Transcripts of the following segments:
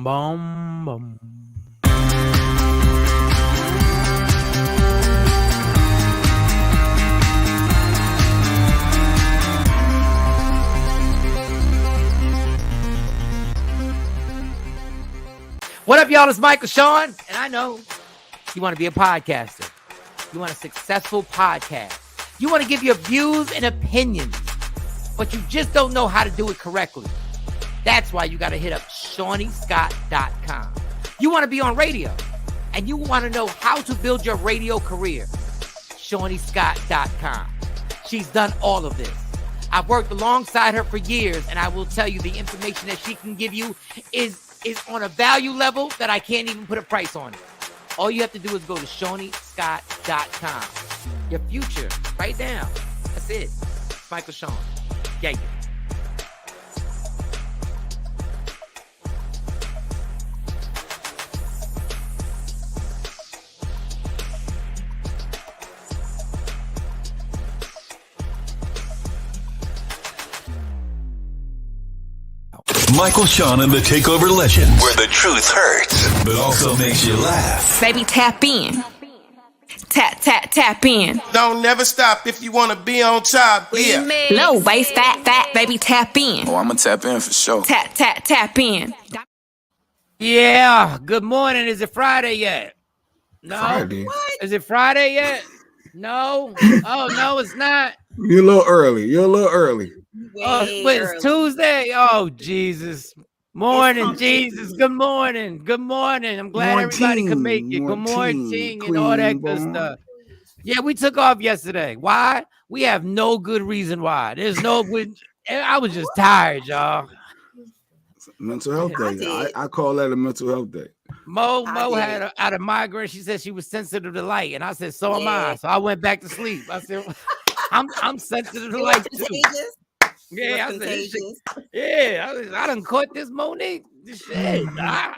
Bum, bum. What up, y'all? It's Michael Shawn, and I know you want to be a podcaster. You want a successful podcast. You want to give your views and opinions, but you just don't know how to do it correctly. That's why you got to hit up ShawnyScott.com. You want to be on radio, and you want to know how to build your radio career. ShawnyScott.com. She's done all of this. I've worked alongside her for years, and I will tell you the information that she can give you is on a value level that I can't even put a price on it. All you have to do is go to ShawnyScott.com. Your future, right now. That's it. Michael Shawn. Yeah. Michael Shawn and the Takeover Legends, where the truth hurts, but also makes you laugh. Baby, tap in. Tap in. Don't never stop if you want to be on top. Yeah. Low waist, fat, baby, tap in. Oh, I'm going to tap in for sure. Tap in. Yeah. Good morning. Is it Friday yet? No. Friday. What? Is it Friday yet? No. Oh, no, it's not. You're a little early. It's Tuesday. Oh, Jesus. Morning, Jesus. Good morning. I'm glad everybody could make it. Good morning and all that good stuff. Yeah, we took off yesterday. Why? We have no good reason why. I was just tired, y'all. Mental health day. I call that a mental health day. Mo had a migraine. She said she was sensitive to light, and I said, so am I. So I went back to sleep. I said, I'm sensitive to light too. Yeah, I done caught this Monique. This shit. I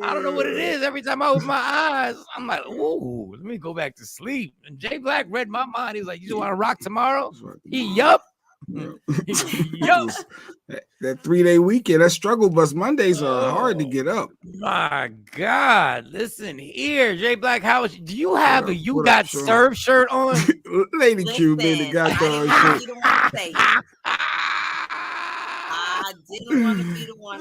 don't know what it is. Every time I open my eyes, I'm like, ooh, let me go back to sleep. And Jay Black read my mind. He's like, you want to rock tomorrow? Yup. Yup. That 3-day weekend, that struggle bus Mondays are hard to get up. My God. Listen here, Jay Black, do you have a You Got Served shirt on? Lady Q, baby, got the shirt. I didn't want to be the one.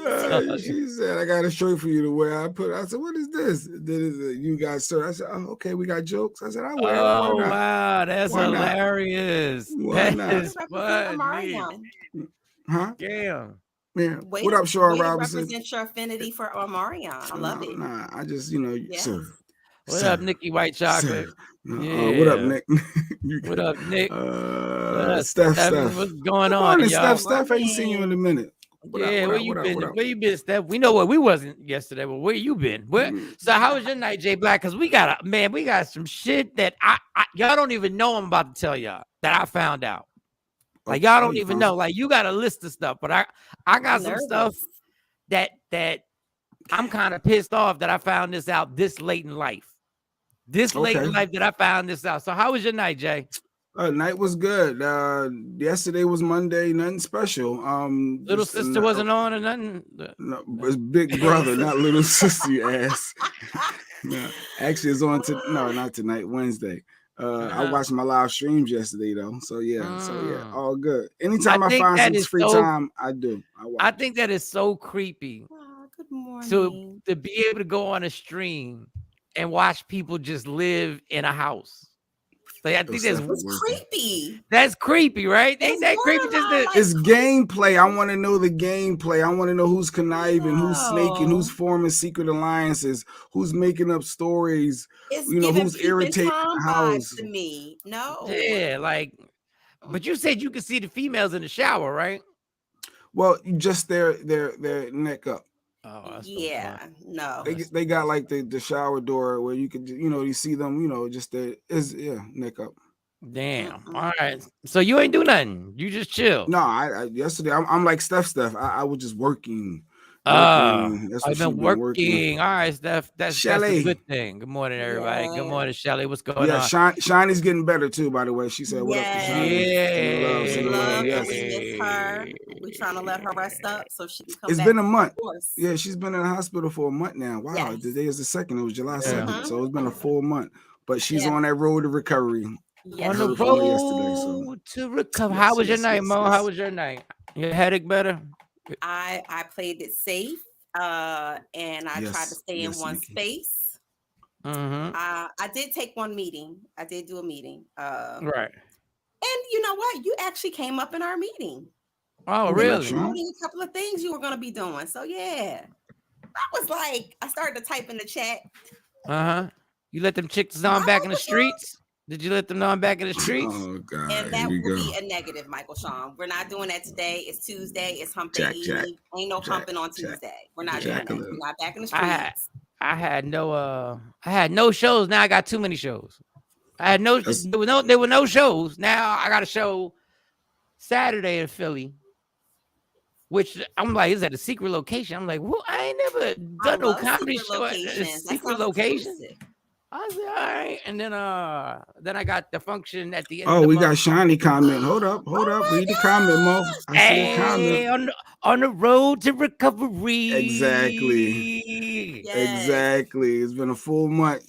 She said, I got a shirt for you to wear. I said, what is this? You Got Served. I said, oh, okay, we got jokes. I said, I wear it. Oh, wow, that's hilarious. That is funny. Huh? Damn. Yeah. What up, Shawn Robinson? Represent your affinity for Omarion. I love it. Nah, I just, serve. What up, Nikki White Chocolate? Yeah. What up, Nick? What up, Nick? Steph. What's going on, y'all? Steph, I ain't seen you in a minute. Where you been? Where you been, Steph? We know where we wasn't yesterday, but where you been? So how was your night, Jay Black? Because we got some shit that I y'all don't even know I'm about to tell y'all that I found out. Like y'all don't even know. Like you got a list of stuff, but I got some stuff that I'm kind of pissed off that I found this out this late in life. Late in life that I found this out. So how was your night, Jay? Night was good. Yesterday was Monday, nothing special. Little sister wasn't on or nothing. No, it's Big Brother, not Little Sister, you ass. No, actually, it's on not tonight, Wednesday. I watched my live streams yesterday though, so yeah, all good. Anytime I find some free time, I do. I think that is so creepy. Good morning. To be able to go on a stream and watch people just live in a house. Like I think that's creepy. That's creepy, right? Ain't that creepy? It's gameplay. I want to know the gameplay. I want to know who's conniving, who's snaking, who's forming secret alliances, who's making up stories. Who's irritating the house. To me, no. Yeah, but you said you could see the females in the shower, right? Well, just their neck up. Oh, that's no. They got like the shower door where you could, you see them, just neck up. Damn. All right. So you ain't do nothing. You just chill. No, I yesterday I'm like Steph. I was just working, That's what I've she's been been working. working. All right, Steph. That's a Shelly. good thing. Good morning, everybody. Good Yeah. morning, Shelly. What's going on? Shiny's getting better too, by the way. She said, "What up to Shiny?" Yeah. We love Yes. and we miss her. We're trying to let her rest up so she can come It's back. been a month. Of course. Yeah, she's been in the hospital for a month now. Wow, Yes. today is the 2nd. It was July Yeah. 2nd. So it's been a full month. But she's Yeah. on that road to recovery. Yes. On the heard from her yesterday, so. road to recover. Yes, How was your yes, night, yes, Mo? yes. How was your night? Your headache better? I played it safe. And I tried to stay in one Nikki. space. Mm-hmm. I did take one meeting. I did do a meeting. Right. And you know what? You actually came up in our meeting. Oh, You were really? promoting a couple of things you were going to be doing. So yeah, I was like, I started to type in the chat. You let them chicks know I'm back in the streets? Did you let them know I'm back in the streets? Oh God! And that will be a negative, Michael Shawn. We're not doing that today. It's Tuesday. It's Hump Day Eve. Ain't no humping on Tuesday. We're not doing that. We're not back in the streets. I had no shows. Now I got too many shows. I had no. There were no shows. Now I got a show Saturday in Philly, which I'm like, is that a secret location? I'm like, well, I ain't never done no comedy show at a secret location. I said, all right, and then I got the function at the end. Oh, we got Shiny comment. Hold up. Read the comment, Mo. I see a comment. On the road to recovery. Exactly. It's been a full month.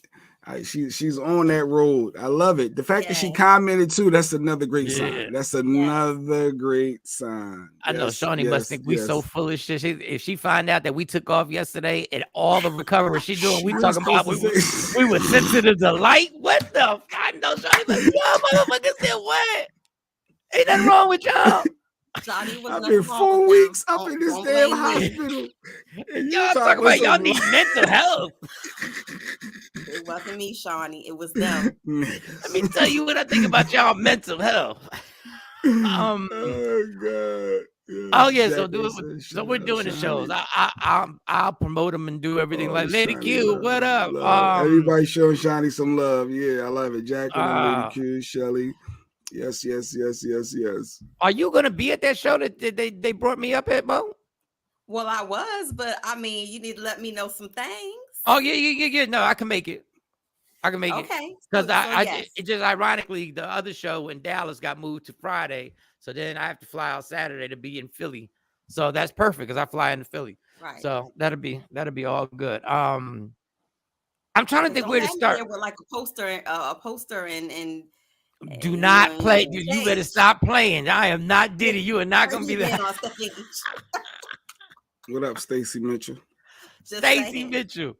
She's on that road. I love it. The fact that she commented too, that's another great sign. That's another great sign. I know Shawnee must think we so full of shit. If she find out that we took off yesterday and all the recovery she doing, we talking about we were sensitive to light. What the? I know Shawnee like, yo, motherfucker said what? Ain't nothing wrong with y'all. I've been 4 weeks up in this damn hospital. Y'all talking about y'all need mental health. It wasn't me, Shawnee. It was them. Let me tell you what I think about y'all mental health. Oh God. Oh yeah, so we're doing the shows. I'll promote them and do everything like Lady Q. What up? Everybody showing Shiny some love. Yeah, I love it. Jacqueline, Lady Q, Shelly. Yes. Are you gonna be at that show that they brought me up at, Mo? Well, I was, but I mean, you need to let me know some things. Oh yeah. No, I can make it. it. Okay. Because it just ironically the other show in Dallas got moved to Friday, so then I have to fly out Saturday to be in Philly. So that's perfect because I fly into Philly. Right. So that'll be all good. I'm trying to think where to start. With like a poster and. Do not play. You better stop playing. I am not Diddy. You are not gonna be there. What up, Stacy Mitchell? Stacy Mitchell.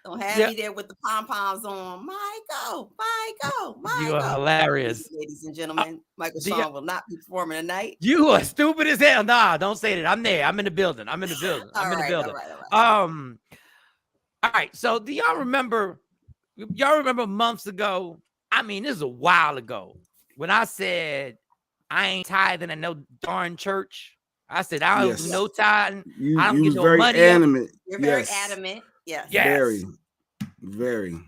Don't have me there with the pom-poms on. Michael. You are hilarious. Ladies and gentlemen, Michael Shawn will not be performing tonight. You are stupid as hell. Nah, don't say that. I'm there. I'm in the building. All right. So do y'all remember months ago? I mean, this is a while ago when I said I ain't tithing at no darn church. I said I don't do no tithing. I don't get no very money. Adamant. You're very adamant. Yes. Very.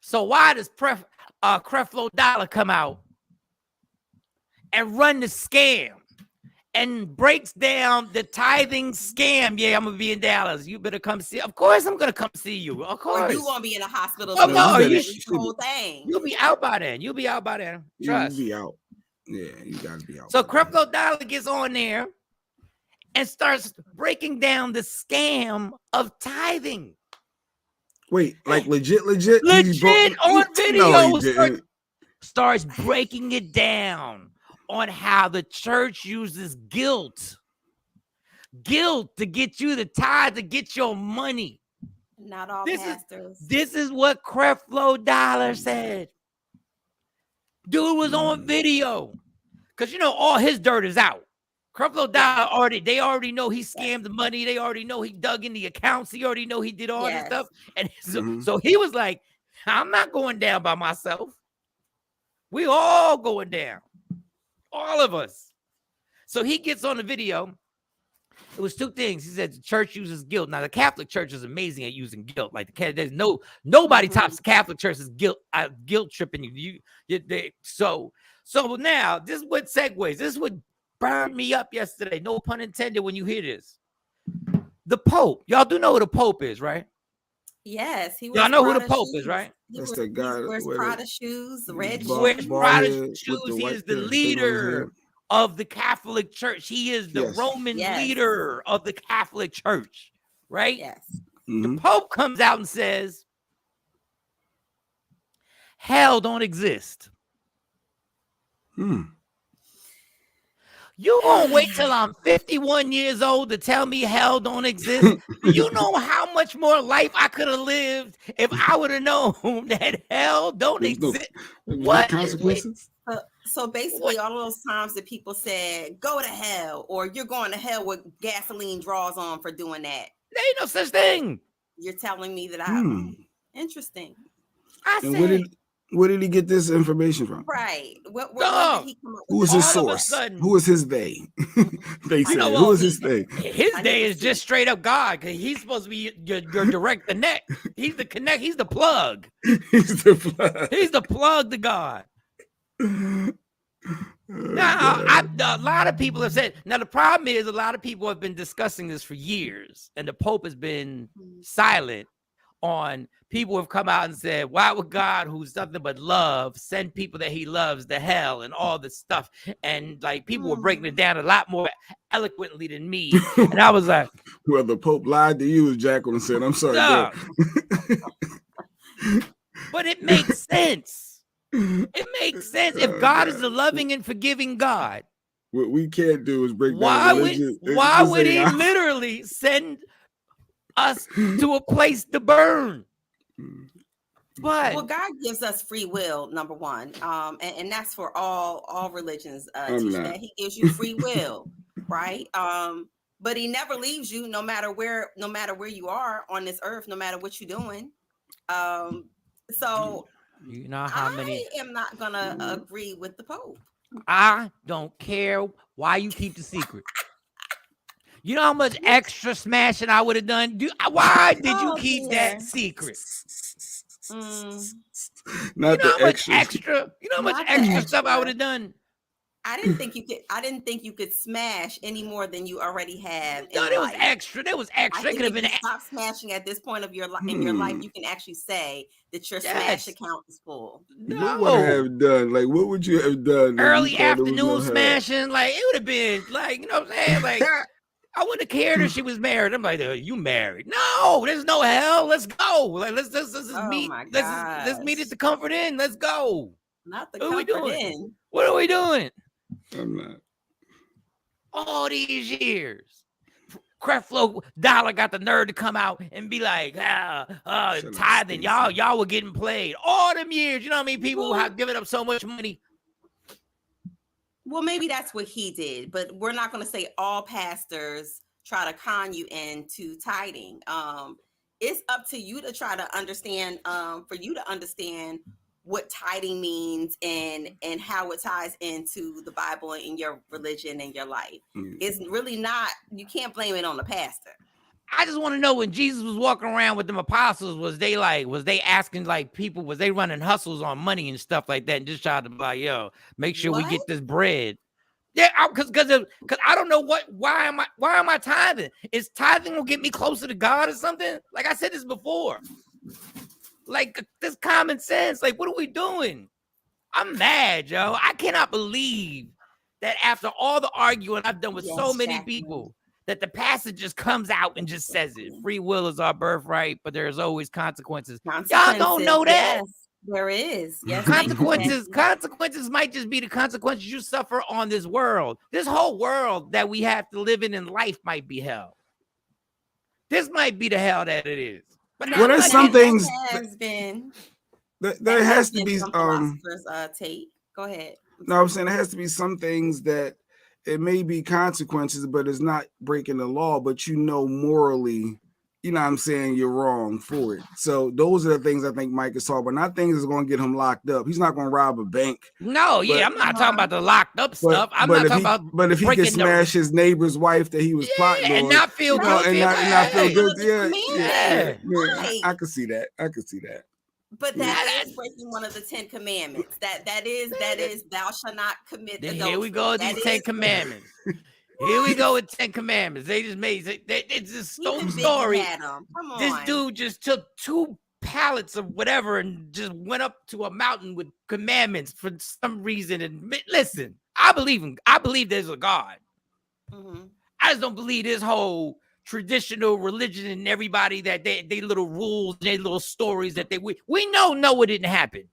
So why does Creflo Dollar come out and run the scam and breaks down the tithing scam? Yeah, I'm gonna be in Dallas. You better come see. Of course, I'm gonna come see you. Of course, you gonna be in a hospital. Oh no, whole thing. You'll be out by then. Trust. You'll be out. Yeah, you gotta be out. So Creflo Dollar gets on there and starts breaking down the scam of tithing. Wait, like legit on video. No, starts breaking it down on how the church uses guilt to get you to tithe, to get your money. Not all pastors. This is what Creflo Dollar said. Dude was on video because all his dirt is out. Creflo Dollar they already know he scammed the money. They already know he dug in the accounts. He already know he did all this stuff. And so he was like, I'm not going down by myself. We all going down. All of us. So he gets on the video. It was two things. He said the church uses guilt. Now the Catholic Church is amazing at using guilt. Like there's nobody tops the Catholic Church's guilt tripping you. So now this is what segues. This is what burned me up yesterday. No pun intended when you hear this. the Pope. Y'all do know who the Pope is, right? Yes, he y'all know who the Pope is, right? That's the guy. He wears Prada shoes, red wears Prada shoes. He is the thing leader of the Catholic Church. He is the Roman leader of the Catholic Church, right? Yes. The Pope comes out and says, hell don't exist. You gonna wait till I'm 51 years old to tell me hell don't exist? Do you know how much more life I could have lived if I would have known that hell don't exist? What consequences? So basically, all of those times that people said, go to hell, or you're going to hell with gasoline draws on for doing that. There ain't no such thing. You're telling me that I'm interesting. I said, where did he get this information from? Right. Where did he come up with? Who is his source? Who is his they? They say, who is his they? His they is just straight up God, because he's supposed to be your direct connect. He's the connect. He's the plug. He's the plug. He's the plug to God. Now, a lot of people have said, now the problem is a lot of people have been discussing this for years, and the Pope has been silent on. People have come out and said, why would God, who's nothing but love, send people that he loves to hell and all this stuff? And like people were breaking it down a lot more eloquently than me. And I was like, well, the Pope lied to you, as Jacqueline said. I'm sorry. No. But it makes sense. It makes sense. If God is a loving and forgiving God, what we can't do is break down religion. Why would he literally send us to a place to burn? But well, God gives us free will, number one, and that's for all religions. Teach that He gives you free will, right? But He never leaves you, no matter where you are on this earth, no matter what you're doing. So you know how many? I am not gonna agree with the Pope. I don't care why you keep the secret. You know how much extra smashing I would have done? Why did you keep that secret? Not you know how much extra. You know how much extra stuff I would have done? I didn't think you could smash any more than you already have. No, there was extra. There was extra. It could have been. Stop smashing at this point of your life in your life. You can actually say that your smash account is full. No. What would I have done? Like, what would you have done? Early afternoon smashing. Like, it would have been like, you know what I'm saying? Like, I wouldn't have cared if she was married. I'm like, you married? No, there's no hell. Let's go. Like, let's meet. Let's meet at the Comfort Inn. Let's go. Not the Comfort Inn. What are we doing? I'm not. All these years, Creflo Dollar got the nerve to come out and be like, tithing. Y'all were getting played all them years. You know what I mean? People have given up so much money. Well, maybe that's what he did, but we're not going to say all pastors try to con you into tithing. It's up to you to try to understand, for you to understand what tithing means and how it ties into the Bible and in your religion and your life. It's really not, you can't blame it on the pastor. I just want to know, when Jesus was walking around with them apostles, was they asking like people, was they running hustles on money and stuff like that and just trying to be like, yo, make sure we get this bread? Yeah, because I don't know why am I tithing? Is tithing will get me closer to God or something? Like I said this before. Like, this common sense. Like, what are we doing? I'm mad, yo. I cannot believe that after all the arguing I've done with so many people, that the pastor just comes out and just says it. Free will is our birthright, but there's always consequences. Y'all don't know that. Yes, there is. Yes, consequences might just be the consequences you suffer on this world. This whole world that we have to live in life might be hell. This might be the hell that it is. But there's some things. There has to be take. Go ahead. No, I'm saying there has to be some things that it may be consequences, but it's not breaking the law. But morally, you know what I'm saying, you're wrong for it. So those are the things I think Mike is talking about. Not things that's going to get him locked up. He's not going to rob a bank. No, I'm not talking about the locked up stuff. I'm not talking about. But if he could smash his neighbor's wife that he was plotting on, and not feel guilty, and not feel guilty, right. I can see that. But that is breaking one of the 10 commandments. That is thou shalt not commit adultery. Here we go, these 10 commandments. Here we go with 10 Commandments. They just made it's just stole the story. Come on. This dude just took 2 pallets of whatever and just went up to a mountain with commandments for some reason. And listen, I believe there's a God. Mm-hmm. I just don't believe this whole traditional religion and everybody that they little rules, they little stories that we know Noah didn't happen.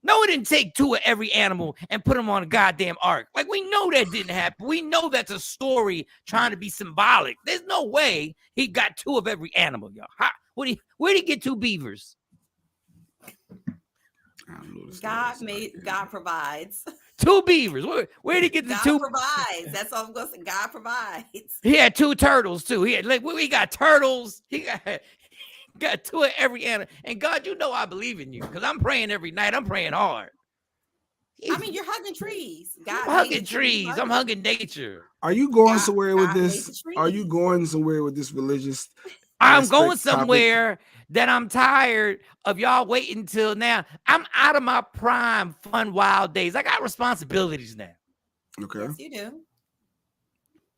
Noah didn't take 2 of every animal and put them on a goddamn ark. Like, we know that didn't happen. We know that's a story trying to be symbolic. There's no way he got 2 of every animal, y'all. Where'd he get 2 beavers? God provides. 2 beavers. Where'd he get the 2? God provides. That's all I'm gonna say. God provides. He had 2 turtles too. He had we got turtles. He got 2 of every animal. And God, you know I believe in you because I'm praying every night. I'm praying hard. I mean, you're hugging trees. I'm hugging trees. I'm hugging nature. Are you going somewhere with this? Are you going somewhere with this religious? I'm going somewhere that I'm tired of y'all waiting till now. I'm out of my prime fun wild days. I got responsibilities now. Okay. Yes, you do.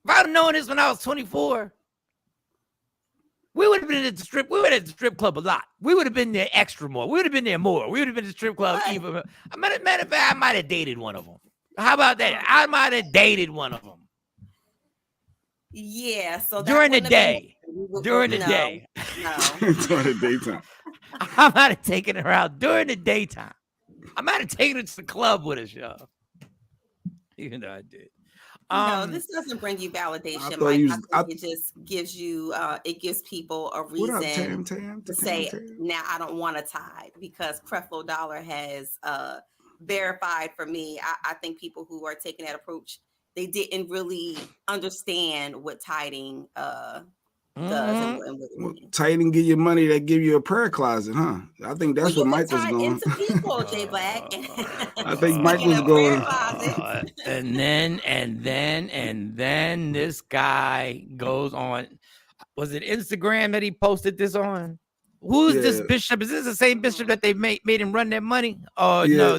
If I'd have known this when I was 24, we would have been at the strip. We would have at the strip club a lot. We would have been there extra more. We would have been there more. We would have been at the strip club even. Matter of fact, I might have dated one of them. How about that? I might have dated one of them. Yeah. So during the day. During the day. No. During the daytime. I might have taken her out during the daytime. I might have taken her to the club with us, y'all. Even though I did. No, this doesn't bring you validation, Mike. I think it just gives you, it gives people a reason to say, now I don't want to tithe, because Creflo Dollar has verified for me. I think people who are taking that approach, they didn't really understand what tithing does. Well, tithing give you money that give you a prayer closet, huh? I think that's what Mike was going. Into people, J Black. I think Mike was going. And then this guy goes on. Was it Instagram that he posted this on? Who's this bishop? Is this the same bishop that they made him run their money? Oh no.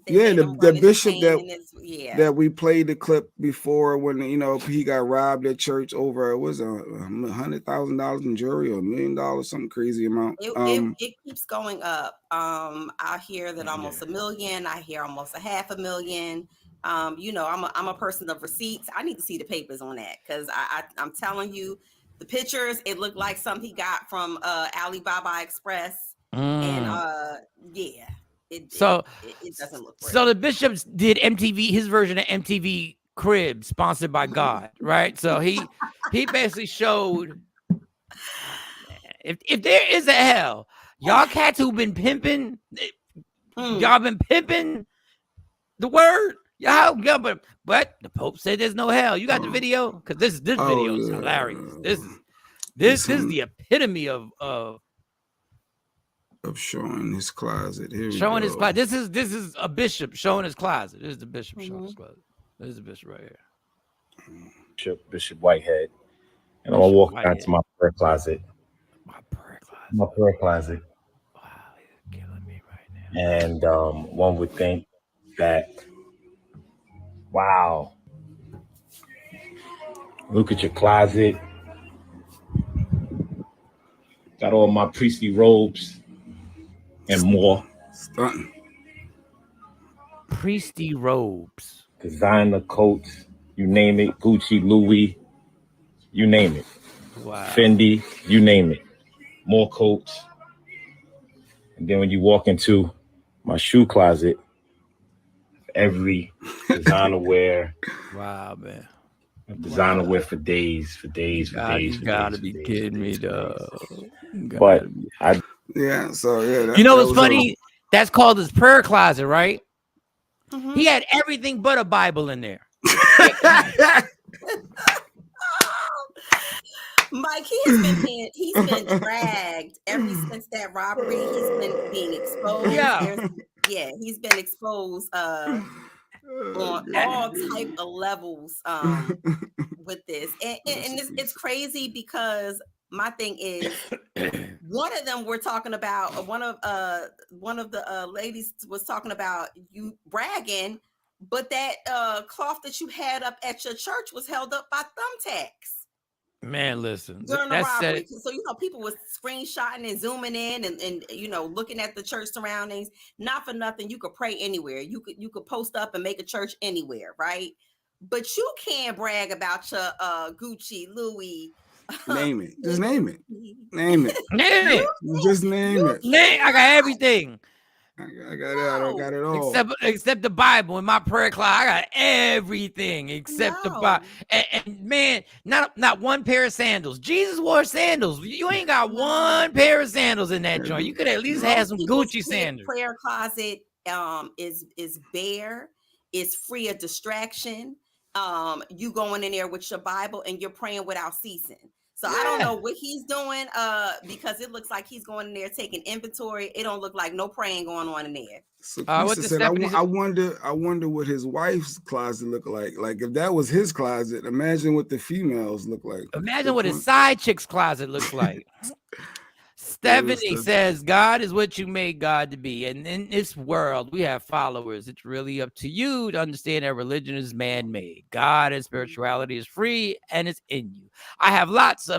Yeah, the bishop that we played the clip before when he got robbed at church over $100,000 in jury or $1 million, something crazy amount. It keeps going up. I hear that almost $1 million. I hear almost $500,000. I'm a person of receipts. I need to see the papers on that, because I'm telling you, the pictures, it looked like something he got from Alibaba Express, and It doesn't look great. So the bishops did MTV, his version of MTV Cribs, sponsored by God, right? So he basically showed if there is a hell, y'all cats who've been pimping, y'all been pimping the word. Y'all, but the Pope said there's no hell. You got the video? Because this video is hilarious. This is the epitome of showing his closet. Showing his closet. This is a bishop showing his closet. This is the bishop showing his closet. This is the bishop right here. Bishop Whitehead. And I'm gonna walk down to my prayer closet. My prayer closet. Wow, he's killing me right now. And one would think that, wow, look at your closet. Got all my priestly robes and more. Stunting. Priestly robes. Designer coats, you name it. Gucci, Louis, you name it. Wow. Fendi, you name it. More coats. And then when you walk into my shoe closet, every designer wear. Wow, man. Designer wear for days. You gotta be kidding me, though. But you know what's funny? That's called his prayer closet, right? Mm-hmm. He had everything but a Bible in there. Mike, he's been dragged ever since that robbery. He's been being exposed. He's been exposed on all type of levels with this, and it's crazy, because my thing is, one of them we're talking about, one of the ladies was talking about you bragging but that cloth that you had up at your church was held up by thumbtacks. Man, listen, During the that's robbery. it. So, people was screenshotting and zooming in and looking at the church surroundings. Not for nothing. You could pray anywhere. You could post up and make a church anywhere, right? But you can't brag about your Gucci, Louis. Name it. Just name it. Name it. Name it. Just name it. Name. I got everything. I got it all. Except the Bible in my prayer closet. I got everything except the Bible. And man, not one pair of sandals. Jesus wore sandals. You ain't got one pair of sandals in that joint. You could at least have some Gucci sandals. Prayer closet is bare. It's free of distraction. You going in there with your Bible and you're praying without ceasing. So I don't know what he's doing because it looks like he's going in there taking inventory. It don't look like no praying going on in there. So said, I wonder what his wife's closet look like. Like if that was his closet, imagine what the females look like. Imagine what his side chick's closet looks like. Stephanie says, God is what you made God to be. And in this world, we have followers. It's really up to you to understand that religion is man-made. God and spirituality is free and it's in you. I have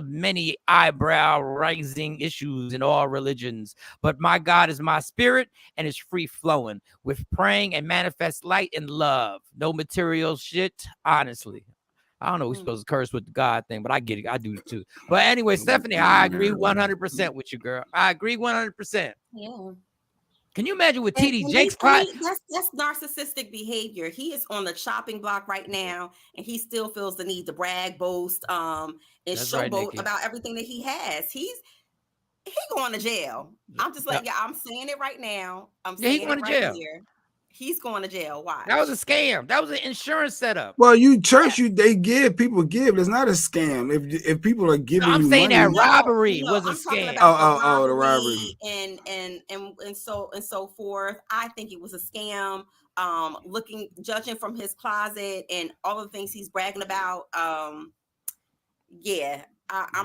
many eyebrow-raising issues in all religions, but my God is my spirit and it's free-flowing with praying and manifest light and love. No material shit, honestly. I don't know we're supposed to curse with the God thing, but I get it. I do it too. But anyway, Stephanie, I agree 100% with you, girl. I agree 100%. Yeah. Can you imagine with TD Jake's closet? That's narcissistic behavior. He is on the chopping block right now, and he still feels the need to brag, boast, and showboat about everything that he has. He going to jail. I'm just like, I'm saying it right now. I'm saying it right here. He's going to jail. Why? That was a scam. That was an insurance setup. Well, they give. It's not a scam. If people are giving, I'm saying money, that robbery was a scam. The robbery and so forth. I think it was a scam. Judging from his closet and all the things he's bragging about. I'm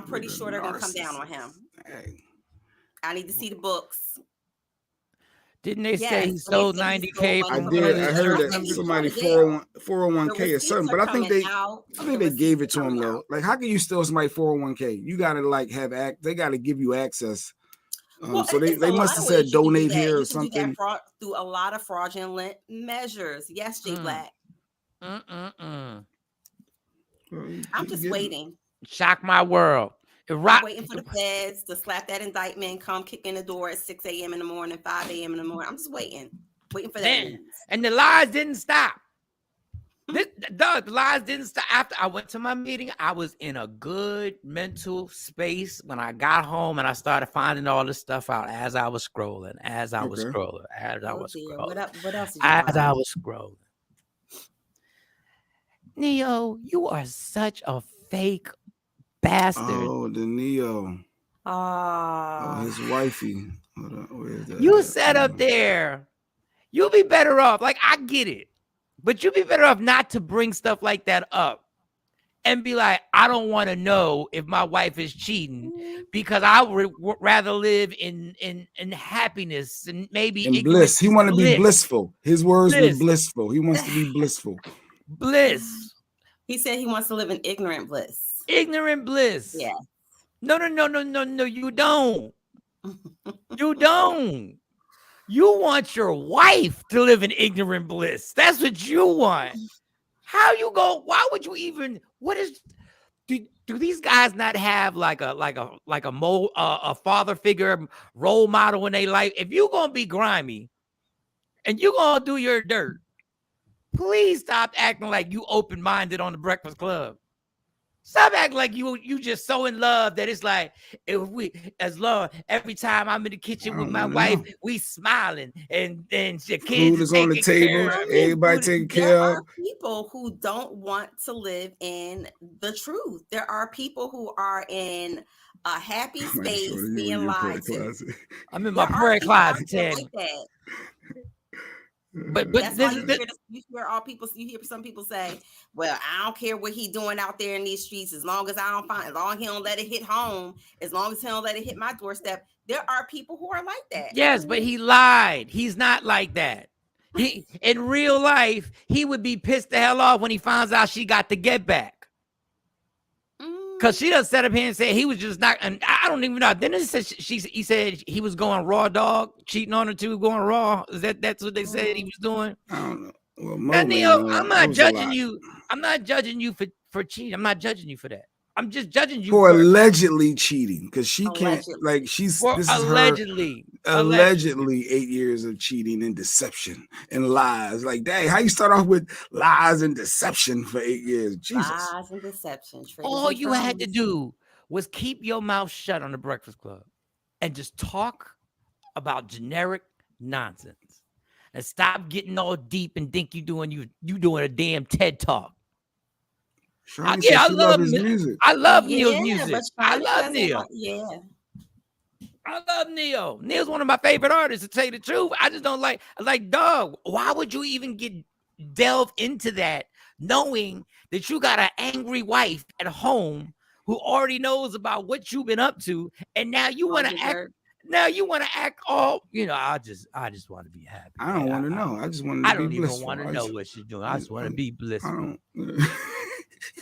pretty sure they're gonna come down on him. Dang. I need to see the books. Didn't they say he sold 90K? I did. I heard that somebody 401k or something, but I think they gave it to him though. Like, how can you steal somebody 401k? You gotta they gotta give you access. So they must have said donate here or something. Do that through a lot of fraudulent measures. Yes, J Black. I'm just waiting. Shock my world. I'm waiting for the feds to slap that indictment, come kick in the door at 6 a.m. in the morning, 5 a.m. in the morning. I'm just waiting for that news. And the lies didn't stop. The lies didn't stop. After I went to my meeting, I was in a good mental space when I got home and I started finding all this stuff out as I was scrolling, What else? I was scrolling. Neo, you are such a fake bastard. Oh, the Neo. His wifey. Hold on, where's that? You sat up there. You'll be better off. Like, I get it. But you'll be better off not to bring stuff like that up and be like, I don't want to know if my wife is cheating because I would rather live in happiness and maybe in bliss. He want to be blissful. His words were blissful. He wants to be blissful. Bliss. He said he wants to live in ignorant bliss. Ignorant bliss. Yeah. No, you don't. You don't. You want your wife to live in ignorant bliss. That's what you want. How you go? Why would you even? What is? Do these guys not have like a father figure role model in their life? If you're gonna be grimy and you're gonna do your dirt, please stop acting like you open-minded on the Breakfast Club. Stop acting like you just so in love that it's like every time I'm in the kitchen with my wife, we smiling and the kids food is on the table, everybody taking care of. There are people who don't want to live in the truth. There are people who are in a happy space being lied to. I'm in my prayer closet, Teddy. But that's why you hear some people say, well, I don't care what he doing out there in these streets as long as he don't let it hit home, as long as he don't let it hit my doorstep. There are people who are like that. Yes, but he lied. He's not like that. In real life, he would be pissed the hell off when he finds out she got the get back. Because she done set up here and said he was just not, and I don't even know. Then he said he said he was going raw dog, cheating on her too, going raw. That's what they said he was doing? I don't know. Well, Neo, I'm not judging you. I'm not judging you for cheating. I'm not judging you for that. I'm just judging you for allegedly cheating, because she can't, like, she's this allegedly is her allegedly 8 years of cheating and deception and lies. Like, dang, how you start off with lies and deception for 8 years? Jesus. Lies and deception. All you had to do was keep your mouth shut on the Breakfast Club and just talk about generic nonsense and stop getting all deep and think you doing a damn TED Talk. I love his music. I love Neil's music. I love Neil. I love Neil. Neil's one of my favorite artists, to tell you the truth. I just don't like, dog, why would you even delve into that knowing that you got an angry wife at home who already knows about what you've been up to, and now you want to act. Now you want to act all, I just want to be happy. I don't want to know. I just want to be blissful. I don't even want to know what she's doing. I just want to be blissful.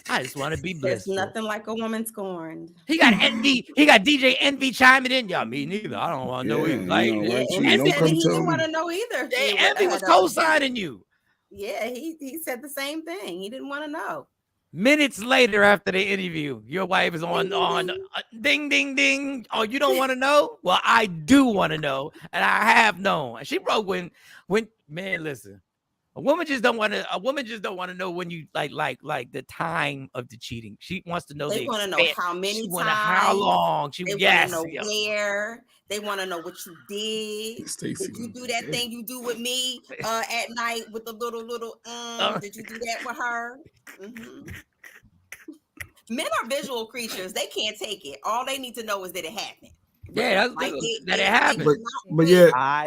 I just want to be blissful. There's nothing like a woman scorned. He got Envy. He got DJ Envy chiming in. Y'all, me neither. I don't want to know either. Like, Envy didn't want to know either. Envy was co-signing you. Yeah, he said the same thing. He didn't want to know. Minutes later, after the interview, your wife is on ding, ding, ding. Oh, you don't want to know? Well, I do want to know, and I have known. And she broke when man, listen. A woman just don't want to know when you like the time of the cheating. She wants to know. They want to know how many times, how long. They want to know where. They want to know what you did. Stacey, did you do that thing you do with me at night with the little? Did you do that with her? Mm-hmm. Men are visual creatures. They can't take it. All they need to know is that it happened. Yeah, that it happened. But yeah, I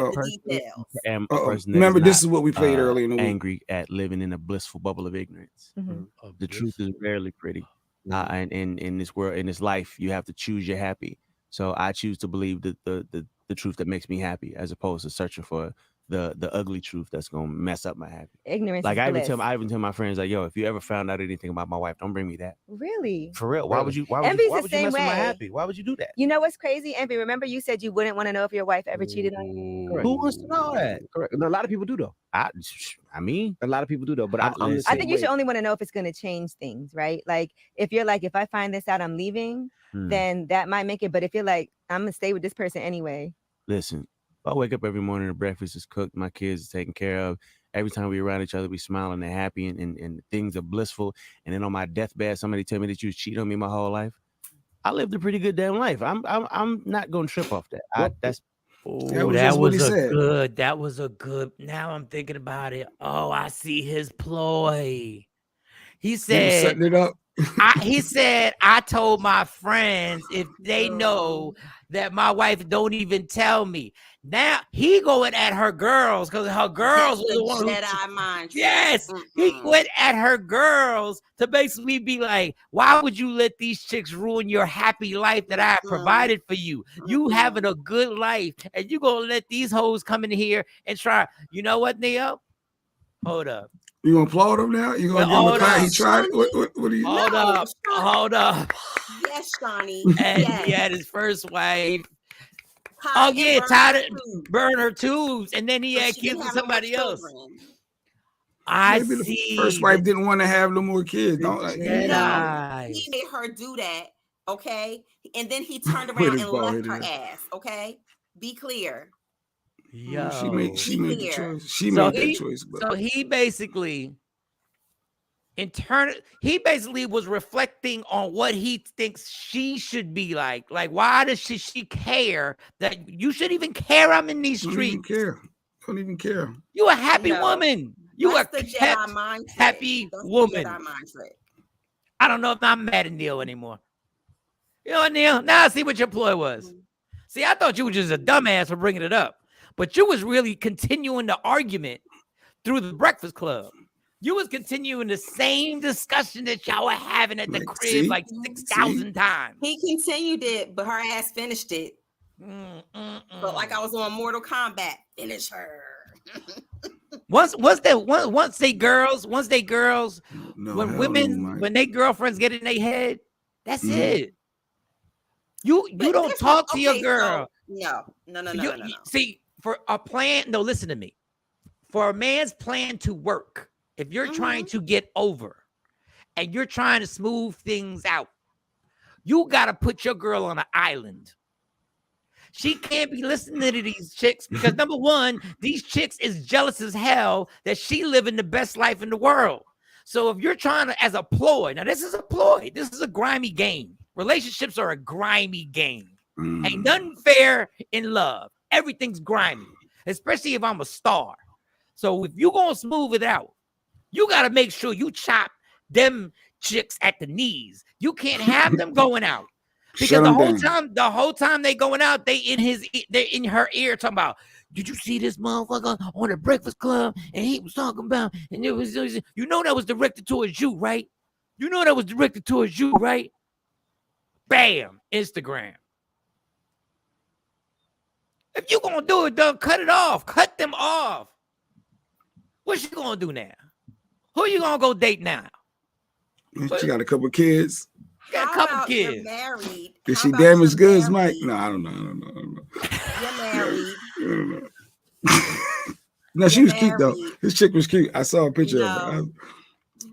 am a person remember, this is what we played earlier in the week. Angry at living in a blissful bubble of ignorance. Mm-hmm. The truth is rarely pretty. And in this world, in this life, you have to choose your happy. So I choose to believe the truth that makes me happy, as opposed to searching for the ugly truth that's gonna mess up my happy. Ignorance. Like I even tell my friends, like, yo, if you ever found out anything about my wife, don't bring me that. Really? For real. Why would you Envy's mess with my happy? Why would you do that? You know what's crazy, Envy? Remember you said you wouldn't want to know if your wife ever cheated on you? Correct. Who wants to know that? Correct. A lot of people do though. I mean, a lot of people do though. But I think you should only want to know if it's going to change things, right? Like if you're like, if I find this out, I'm leaving, then that might make it. But if you're like, I'm gonna stay with this person anyway. Listen. I wake up every morning, the breakfast is cooked, my kids are taken care of. Every time we're around each other, we smile and they're happy and things are blissful. And then on my deathbed, somebody tell me that you cheated on me my whole life. I lived a pretty good damn life. I'm not gonna trip off that. That was a good. Now I'm thinking about it. Oh, I see his ploy. He said, setting it up. He said, I told my friends if they know that my wife don't even tell me. Now he going at her girls because her girls were the one who. Yes, he went at her girls to basically be like, why would you let these chicks ruin your happy life that I provided for you? You having a good life, and you gonna let these hoes come in here and try. You know what, Neo? Hold up. You gonna applaud him now? You gonna give him a clap? He tried. What are you? Hold up. Yes, Shawnee. And he had his first wife. Burn her tubes, and then he had kids with somebody else. Maybe the first wife didn't want to have no more kids. No, he made her do that. Okay, and then he turned around and left her ass. Okay, be clear. Yo, she made the choice. She made that choice. But. So he basically, he basically was reflecting on what he thinks she should be like. Like, why does she care that you should even care? I'm in these streets. Don't even care. You a happy woman. You are a happy woman. I don't know if I'm mad at Neil anymore. You know what, Neil? Now I see what your ploy was. See, I thought you were just a dumbass for bringing it up. But you was really continuing the argument through the Breakfast Club. You was continuing the same discussion that y'all were having at the crib 6,000 times. He continued it, but her ass finished it. But like I was on Mortal Kombat, finish her. Once they girls, when they girlfriends get in their head, that's it. You don't talk to your girl. So, no. See, for a plan, no, listen to me. For a man's plan to work, if you're trying to get over and you're trying to smooth things out, you got to put your girl on an island. She can't be listening to these chicks because number one, these chicks is jealous as hell that she living the best life in the world. So if you're trying to, as a ploy, now this is a ploy. This is a grimy game. Relationships are a grimy game. Ain't nothing fair in love. Everything's grimy, especially if I'm a star. So if you're going to smooth it out, you got to make sure you chop them chicks at the knees. You can't have them going out. Because the whole time they going out, they're in her ear talking about, did you see this motherfucker on the Breakfast Club? And he was talking about, and it was, you know, that was directed towards you, right? You know that was directed towards you, right? Bam, Instagram. If you gonna do it, done, cut it off. Cut them off. What you gonna do now? Who you gonna go date now? She got a couple kids. Got a couple kids. Married. Is she damaged goods, Mike? No, I don't know. You're married. I don't know. No, she was cute though. This chick was cute. I saw a picture of her.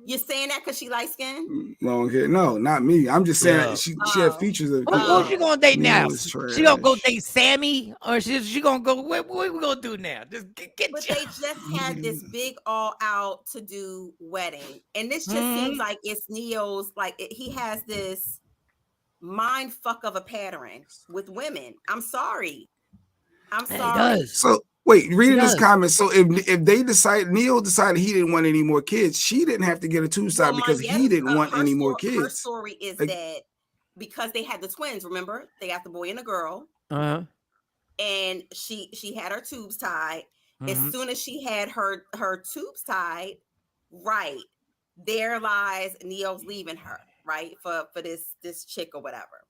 You're saying that because she light skinned? Long hair. No, not me. I'm just saying she had features of. Who's she gonna date now? She gonna go date Sammy, or she gonna go? What we gonna do now? Just get. But they just had this big all out to do wedding, and this just seems like it's Neo's. Like he has this mind fuck of a pattern with women. I'm sorry. He does. So. Wait, reading this comment. So if they Neo decided he didn't want any more kids, she didn't have to get a Tues side because he didn't want any more kids. Her story is that because they had the twins, remember? They got the boy and the girl. And she had her tubes tied. As soon as she had her tubes tied, right, there lies Neo's leaving her, right, for this chick or whatever.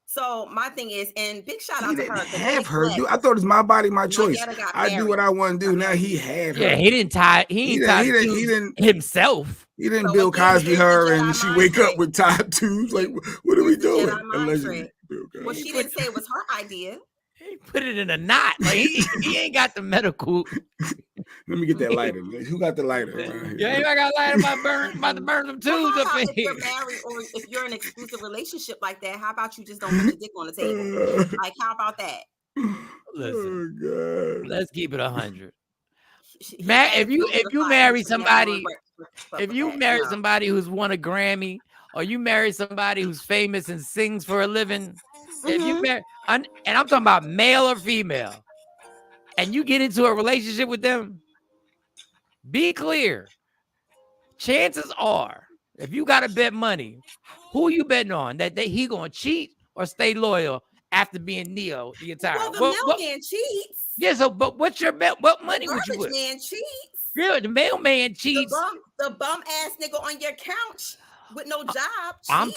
So my thing is, and big shout out to her. Have her do. I thought it's my body, my choice. I do what I want to do. Now he had her. Yeah, he didn't tie. He didn't himself. He didn't Bill Cosby her, and she wake up with tied tubes. Like, what are we doing? Well, she didn't say it was her idea. He put it in a knot. Like he ain't got the medical. Let me get that lighter. Who got the lighter? Yeah, I got a lighter. About to burn them tubes up in here. If you're married or if you're in an exclusive relationship like that, how about you just don't put your dick on the table? Like, how about that? Listen, let's keep it 100. If you marry somebody, somebody who's won a Grammy, or you marry somebody who's famous and sings for a living, if you marry, and I'm talking about male or female, and you get into a relationship with them, be clear. Chances are, if you got to bet money, who you betting on? That he gonna cheat or stay loyal after being Neo the entire? Well, the mailman cheats. Yeah. So, but what's your bet? What money would you put? The man cheats. Yeah, the mailman cheats. The bum ass nigga on your couch with no job. I'm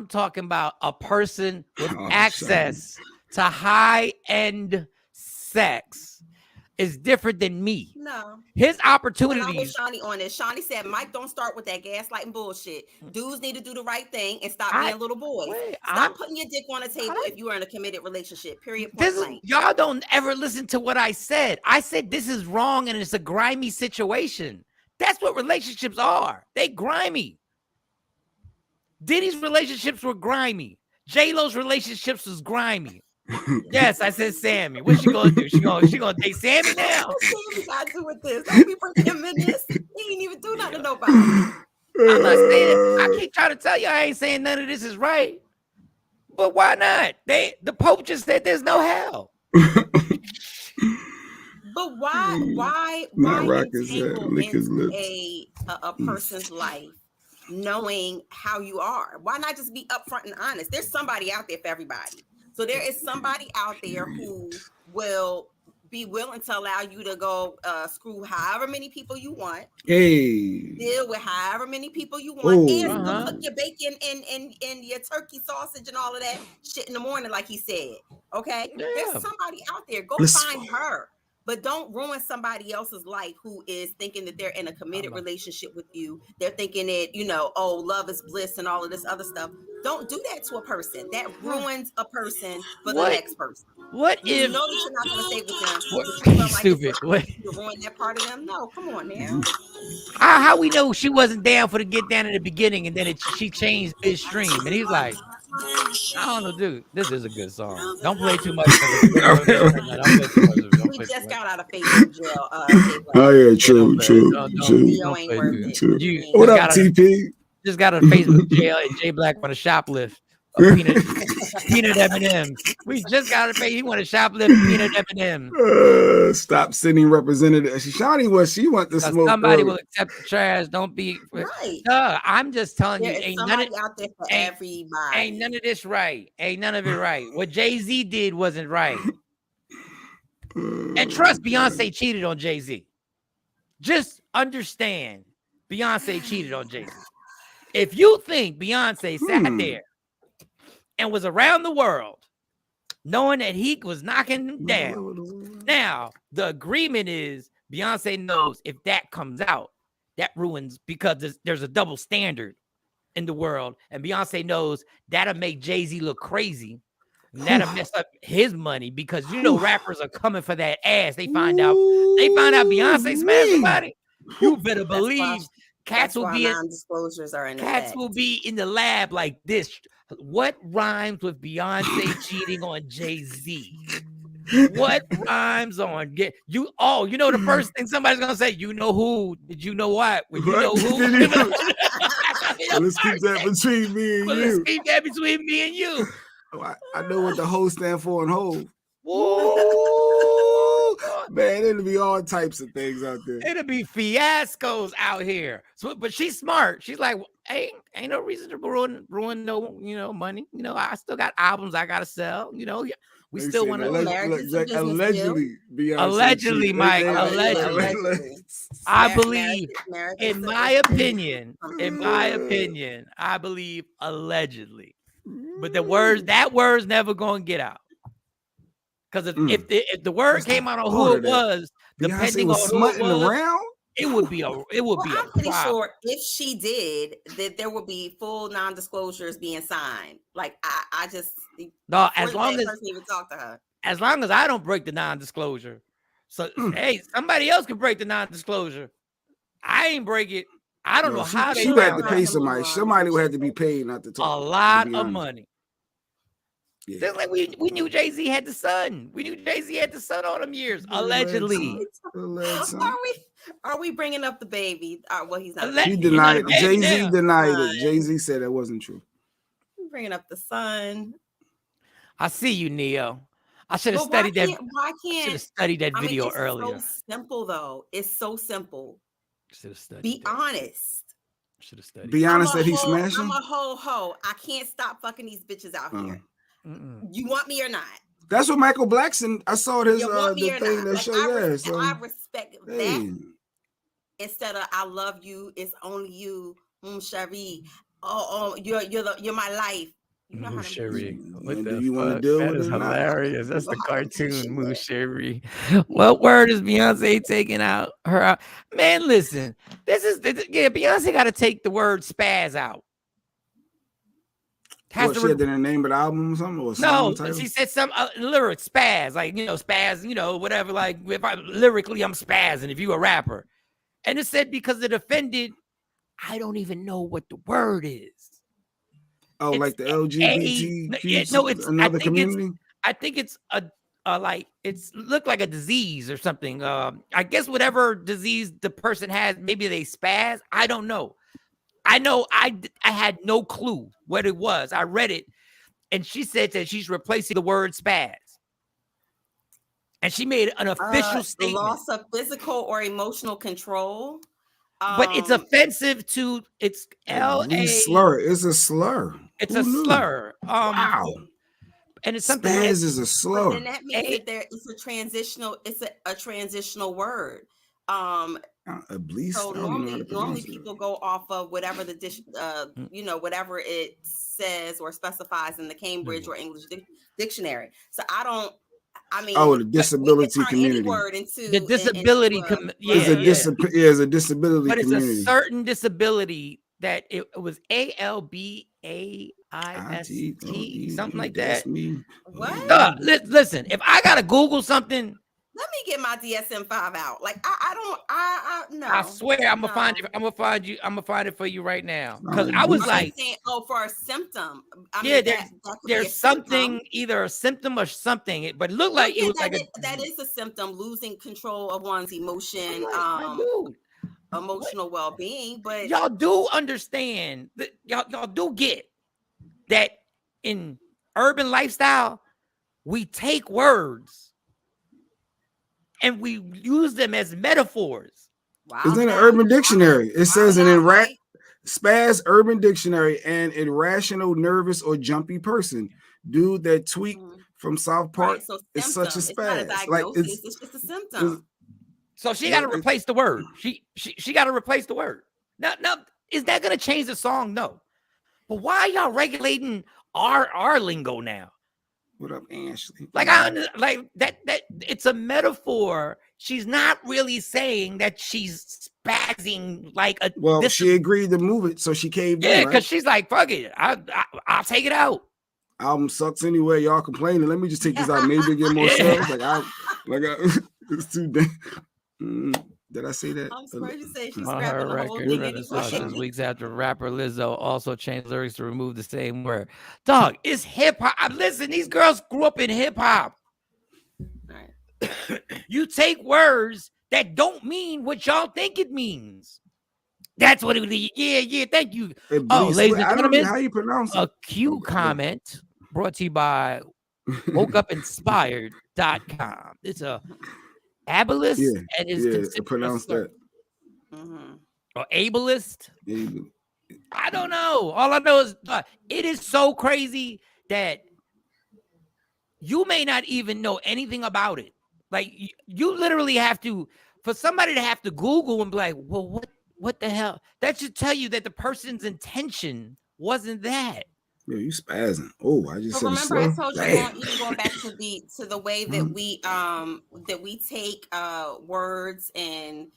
talking about a person with access to high-end sex is different than me. No. His opportunities. I was Shawnee on this. Shawnee said, Mike, don't start with that gaslighting bullshit. Dudes need to do the right thing and stop being little boys. Stop putting your dick on the table if you are in a committed relationship. Period. Y'all don't ever listen to what I said. I said this is wrong and it's a grimy situation. That's what relationships are. They grimy. Diddy's relationships were grimy. J-Lo's relationships was grimy. Yes, I said Sammy. What's she gonna do? She gonna date Sammy now? What you got to do with this? Don't be bringing him in this. He ain't even do nothing to nobody. I'm not saying. I keep trying to tell you I ain't saying none of this is right. But why not? The Pope just said there's no hell. But why tangle into a person's life knowing how you are? Why not just be upfront and honest? There's somebody out there for everybody. So there is somebody out there who will be willing to allow you to go screw however many people you want. Deal with however many people you want. And cook your bacon and your turkey sausage and all of that shit in the morning, like he said. Okay? Yeah. There's somebody out there. Go find her. but don't ruin somebody else's life who is thinking that they're in a committed relationship with you. They're thinking that, you know, oh, love is bliss and all of this other stuff. Don't do that to a person. That ruins a person for the next person. What you if know that you're not going to stay with them? But you feel like stupid? What? You ruin that part of them? No, come on now. How we know she wasn't down for the get down in the beginning, and then she changed midstream, and he's like, I don't know, dude. This is a good song. Don't play too much. We just got out of Facebook jail. Oh yeah, true. What up, TP? Just got out of Facebook jail, and Jay Black want to shoplift a peanut M&M. We just got to pay. He want to shoplift peanut M&M. Stop sending representatives. Shawnee she want to smoke. Somebody will accept the trash. Don't be right. I'm just telling you, ain't none of out there for everybody. Ain't none of this right. Ain't none of it right. What Jay-Z did wasn't right. And trust, Beyonce cheated on Jay-Z. Just understand, Beyonce cheated on Jay-Z. If you think Beyonce sat there and was around the world knowing that he was knocking him down, now the agreement is Beyonce knows if that comes out, that ruins, because there's a double standard in the world, and Beyonce knows that'll make Jay-Z look crazy, and that'll mess up his money, because you know rappers are coming for that ass. They find out Beyonce smashed somebody. You better believe cats will be non-disclosures are in cats will be in the lab like this. What rhymes with Beyonce cheating on Jay-Z? What rhymes on get you? Oh, you know the first thing somebody's gonna say. You know who? Did you know what? Well, you know who? Let's keep that between me and you. Let's keep that between me and you. I know what the hoe stand for in hoe. Whoa, man, it'll be all types of things out there. It'll be fiascos out here. So, but she's smart. She's like, hey, ain't no reason to ruin no, money. You know, I still got albums I gotta sell. You know, we still want to allegedly, Mike. Allegedly. I believe, in my opinion, I believe allegedly. But that word's never gonna get out. Because if the word came out on who it was, depending on who it was, it would be I'm pretty sure if she did, that there would be full non-disclosures being signed. Like I just no, as long as even talk to her. As long as I don't break the non-disclosure. So hey, somebody else can break the non-disclosure. I ain't break it. I don't know how she would have to pay somebody. Somebody would have to be paid not to talk. A lot of money. Yeah. Just like we knew Jay-Z had the son. We knew Jay-Z had the son all them years. Allegedly. Are we bringing up the baby? Well, he's not. He denied it. Jay-Z denied it. Jay-Z said that wasn't true. Bringing up the son. I see you, Neo. I should have studied that. Why can't? Should have studied that video earlier. It's so simple, though. It's so simple. Should have studied. Be honest. Should have studied. Be honest that he's smashing. I'm a hoe. I can't stop fucking these bitches out here. You want me or not? That's what Michael Blackson. I saw his the thing that showed. So I respect that. Instead of I love you, it's only you, Cherie. Oh, you're my life. You know Cherie. What do you want to do? That is hilarious. That's the cartoon, Cherie. What word is Beyonce taking out? Her man, listen. Beyonce got to take the word spaz out. She had in the name of the album or something? Or no, she said some lyrics, spaz, like, spaz, whatever. Like, if lyrically, I'm spazzing if you a rapper. And it said because it offended, I don't even know what the word is. Oh, it's like the LGBT? No, it's another community? I think it's it's looked like a disease or something. I guess whatever disease the person has, maybe they spaz. I don't know. I know I had no clue what it was. I read it, and she said that she's replacing the word spaz. And she made an official statement. The loss of physical or emotional control. But it's offensive to it's L.A. slur. It's a slur. It's a slur. Wow. And it's something. Spaz is a slur. Then that means that it's a transitional. It's a transitional word. So normally people go off of whatever whatever it says or specifies in the Cambridge or English dictionary. So I I mean, the disability community. Any word into the disability is a disability but community. It's a certain disability that it was ALBAIST, something like that. Me. What? Listen, if I gotta Google something, let me get my DSM-5 out. Like no. I swear I'm gonna find it. I'm gonna find it for you right now. Because I was like, saying, for a symptom. There's something, either a symptom or something. But it looked like it was that is a symptom, losing control of one's emotion, emotional well-being. But y'all do understand that y'all do get that in urban lifestyle, we take words and we use them as metaphors. Wow, it's in an Urban Dictionary. It says spaz Urban Dictionary, an irrational, nervous, or jumpy person. Dude that tweet from South Park is such a spaz. It's just a symptom. So she got to replace the word. She got to replace the word. Now, is that going to change the song? No. But why are y'all regulating our lingo now? What up, Ashley? Like that it's a metaphor. She's not really saying that she's spazzing like a. Well, she agreed to move it, so she caved in. Yeah, because she's like, fuck it, I'll take it out. Album sucks anyway. Y'all complaining. Let me just take this out. Maybe get more sales. It's too damn. Did I say that? I'm surprised you say she's on scrapping the whole thing anyway. Weeks after rapper Lizzo also changed lyrics to remove the same word. Dog, it's hip hop. Listen, these girls grew up in hip hop. Right. You take words that don't mean what y'all think it means. That's what it is. Yeah. Thank you. Ladies and gentlemen, how you pronounce a Q comment brought to you by WokeUpInspired.com. It's a ableist and is considered pronounce that. Or ableist. I don't know. All I know is it is so crazy that you may not even know anything about it. Like you literally have to, for somebody to have to Google and be like, well, what the hell? That should tell you that the person's intention wasn't that. Yeah, you spazzing. Oh, I just said remember I told you even going back to the way that we take words and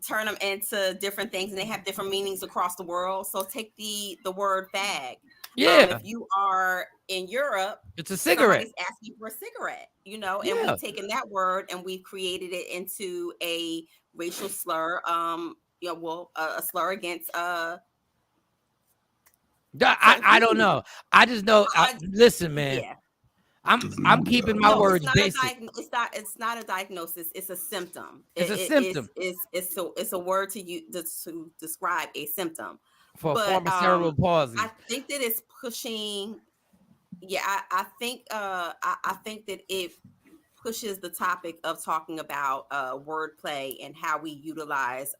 turn them into different things, and they have different meanings across the world. So take the word fag. Yeah. If you are in Europe, it's a cigarette. Somebody's asking for a cigarette, and we've taken that word and we've created it into a racial slur. A slur against I don't know. I just know. Listen, man. Yeah. I'm keeping my words basic. It's not a diagnosis. It's a symptom. It's a symptom. It's a word to describe a symptom. For a form of cerebral palsy. I think that it's pushing. Yeah, I think that it pushes the topic of talking about wordplay and how we utilize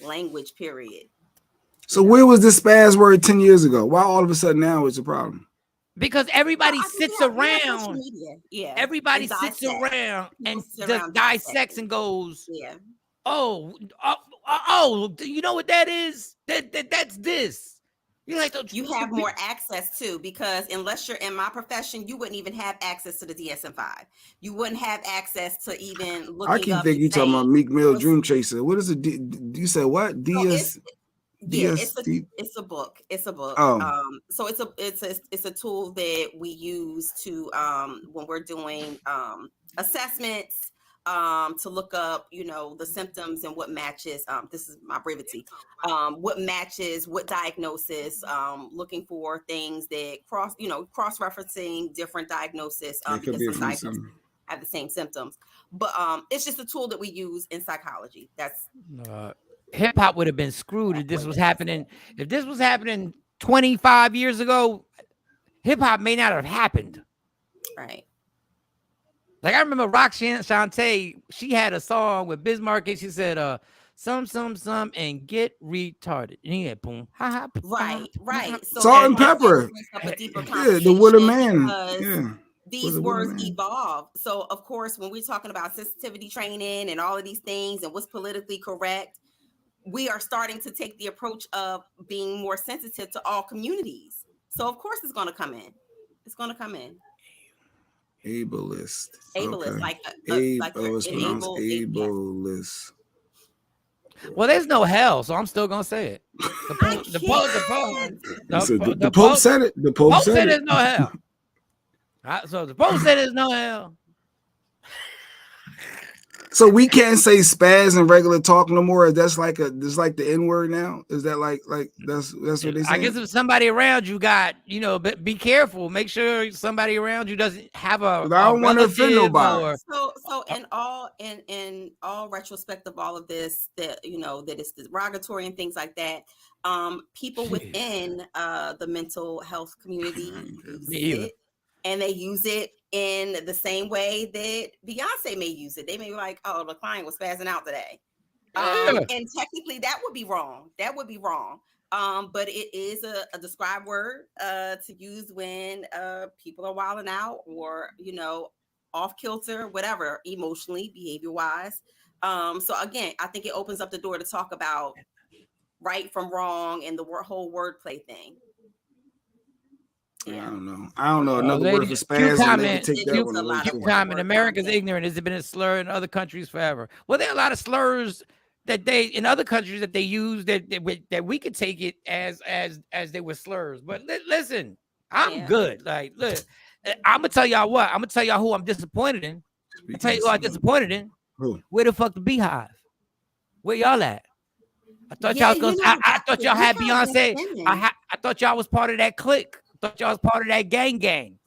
language. Period. So where was this spaz word 10 years ago? Why all of a sudden now it's a problem? Because everybody sits around. Yeah. Everybody sits around and dissects and goes, oh, you know what that is? That's this. You're like, you have more access to, because unless you're in my profession, you wouldn't even have access to the DSM-5. You wouldn't have access to even looking. I keep thinking you're talking about Meek Mill Dream Chaser. What is it? You said what? It's a book. It's a book. So it's a tool that we use to when we're doing assessments to look up, the symptoms and what matches. This is my brevity. What matches, what diagnosis, looking for things that cross-referencing different diagnoses because some diagnoses have the same symptoms. But it's just a tool that we use in psychology. That's hip hop would have been screwed if this was happening. If this was happening 25 years ago, hip hop may not have happened. Right. Like I remember Roxanne Shante, she had a song with Bismarck and she said, some, and get retarded. And he had boom, ha ha. Right. So Salt and pepper. The Wood of Man. Yeah. These words evolve. So of course, when we're talking about sensitivity training and all of these things and what's politically correct, we are starting to take the approach of being more sensitive to all communities. So of course it's going to come in. It's going to come in. Ableist. Ableist, Okay. like It's pronounced ableist. Well, there's no hell, so I'm still gonna say it. The Pope said it. The Pope said there's no hell. So the Pope said there's no hell. So we can't say spaz in regular talk no more. That's like the N word now. Is that like that's what they say? I guess if somebody around you got, be careful. Make sure somebody around you doesn't have a. I don't want to offend nobody. So in all retrospect of all of this, that that it's derogatory and things like that. People within the mental health community use it, and they use it in the same way that Beyonce may use it. They may be like, "Oh, the client was spazzing out today," and technically that would be wrong. That would be wrong. But it is a described word to use when people are wilding out or off kilter, whatever, emotionally, behavior wise. So again, I think it opens up the door to talk about right from wrong and the whole wordplay thing. Yeah. I don't know. Another word for spaz. Comment. America's ignorant. Has it been a slur in other countries forever? Well, there are a lot of slurs that they in other countries that they use that we could take it as they were slurs. But listen, I'm good. Like, look, I'm gonna tell y'all what. I'm gonna tell y'all who I'm disappointed in. I'll tell you who I'm disappointed in. Who? Where the fuck the Beehive? Where y'all at? I thought y'all was gonna. I thought y'all had Beyonce. I thought y'all was part of that clique. I thought y'all was part of that gang.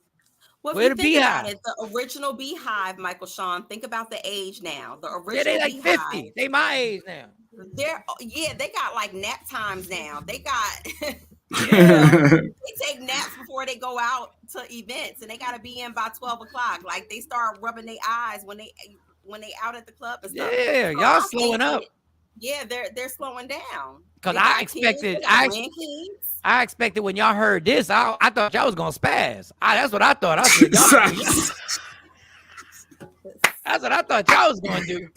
Well, if you think about it, the original Beehive, Michael Shawn, think about the age now. The original they like Beehive, 50. They my age now. They got like nap times now. They got they take naps before they go out to events, and they got to be in by 12 o'clock. Like they start rubbing their eyes when they out at the club and stuff. Yeah, so y'all slowing up. Yeah, they're slowing down. Because I expected when y'all heard this, I thought y'all was gonna spaz. That's what I thought. I said, that's what I thought y'all was gonna do.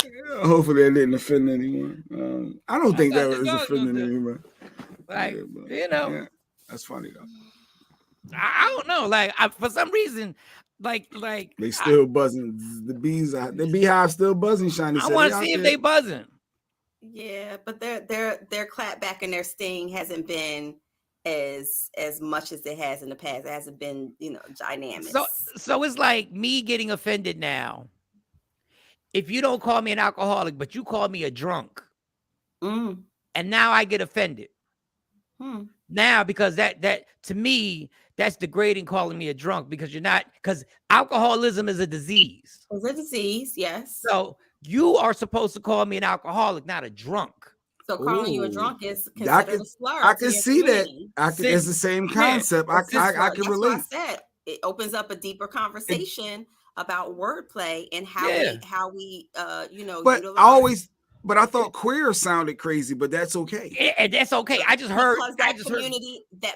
Hopefully that didn't offend anyone. I don't think that was offending anyone. Like, that's funny though. I don't know. Like, for some reason, like they still buzzing. The Beehive still buzzing. Shiny. I want to see if they buzzing. Yeah, but their clap back and their sting hasn't been as much as it has in the past. It hasn't been, dynamic. So it's like me getting offended now. If you don't call me an alcoholic, but you call me a drunk, and now I get offended. Now, because that to me, that's degrading calling me a drunk because you're not, because alcoholism is a disease. It's a disease, yes. So you are supposed to call me an alcoholic, not a drunk. So calling you a drunk is considered a slur. I can see that. It's the same concept. I can relate. That's why I said it opens up a deeper conversation about wordplay and how we utilize. But I thought queer sounded crazy, but that's okay. Yeah, that's okay. I just heard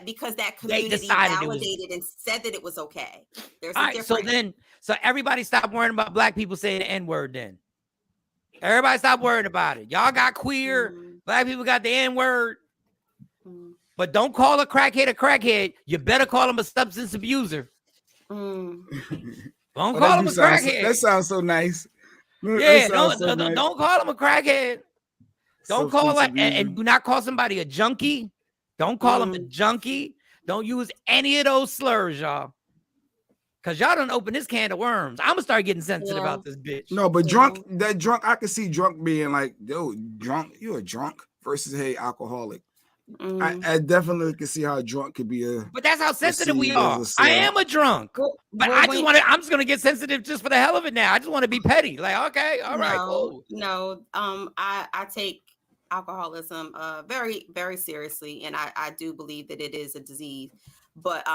because that community validated and said that it was okay. There's a difference. So everybody stop worrying about black people saying the N-word then. Everybody stop worrying about it. Y'all got queer, black people got the N-word. But don't call a crackhead. You better call him a substance abuser. Don't call him a crackhead. That sounds so nice. Yeah, don't call him a crackhead. Don't call him, and do not call somebody a junkie. Don't call him a junkie. Don't use any of those slurs, y'all. Because y'all don't open this can of worms. I'm going to start getting sensitive about this bitch. No, but drunk, I can see drunk being like, yo, drunk, you're a drunk versus, hey, alcoholic. I definitely can see how a drunk could be a. But that's how sensitive we are. I am a drunk. But I'm just going to get sensitive just for the hell of it now. I just want to be petty. Like, okay, all right, cool. No, I take alcoholism very, very seriously. And I do believe that it is a disease. But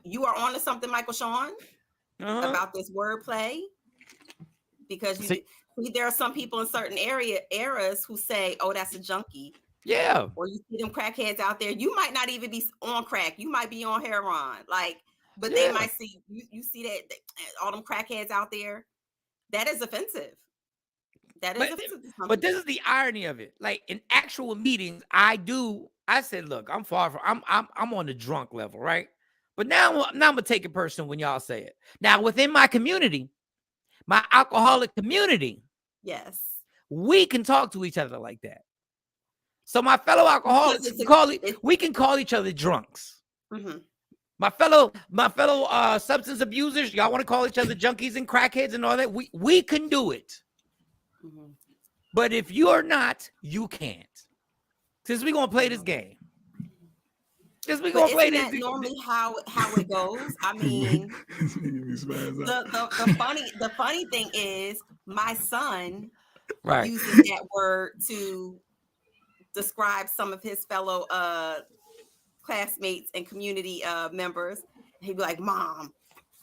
you are on to something, Michael Shawn, about this wordplay. Because there are some people in certain eras who say, oh, that's a junkie. Yeah. Or you see them crackheads out there. You might not even be on crack. You might be on heroin. But they might see you see that all them crackheads out there. That is offensive. Offensive. But this is the irony of it. Like in actual meetings, I said, look, I'm on the drunk level, right? But now I'm gonna take it personal when y'all say it. Now within my community, my alcoholic community, yes, we can talk to each other like that. So my fellow alcoholics we can call each other drunks. Mm-hmm. My fellow substance abusers, y'all want to call each other junkies and crackheads and all that. We can do it. Mm-hmm. But if you're not, you can't. Since we're gonna play this game. Normally how it goes. I mean, the funny thing is my son uses that word to describe some of his fellow classmates and community members. He'd be like, Mom,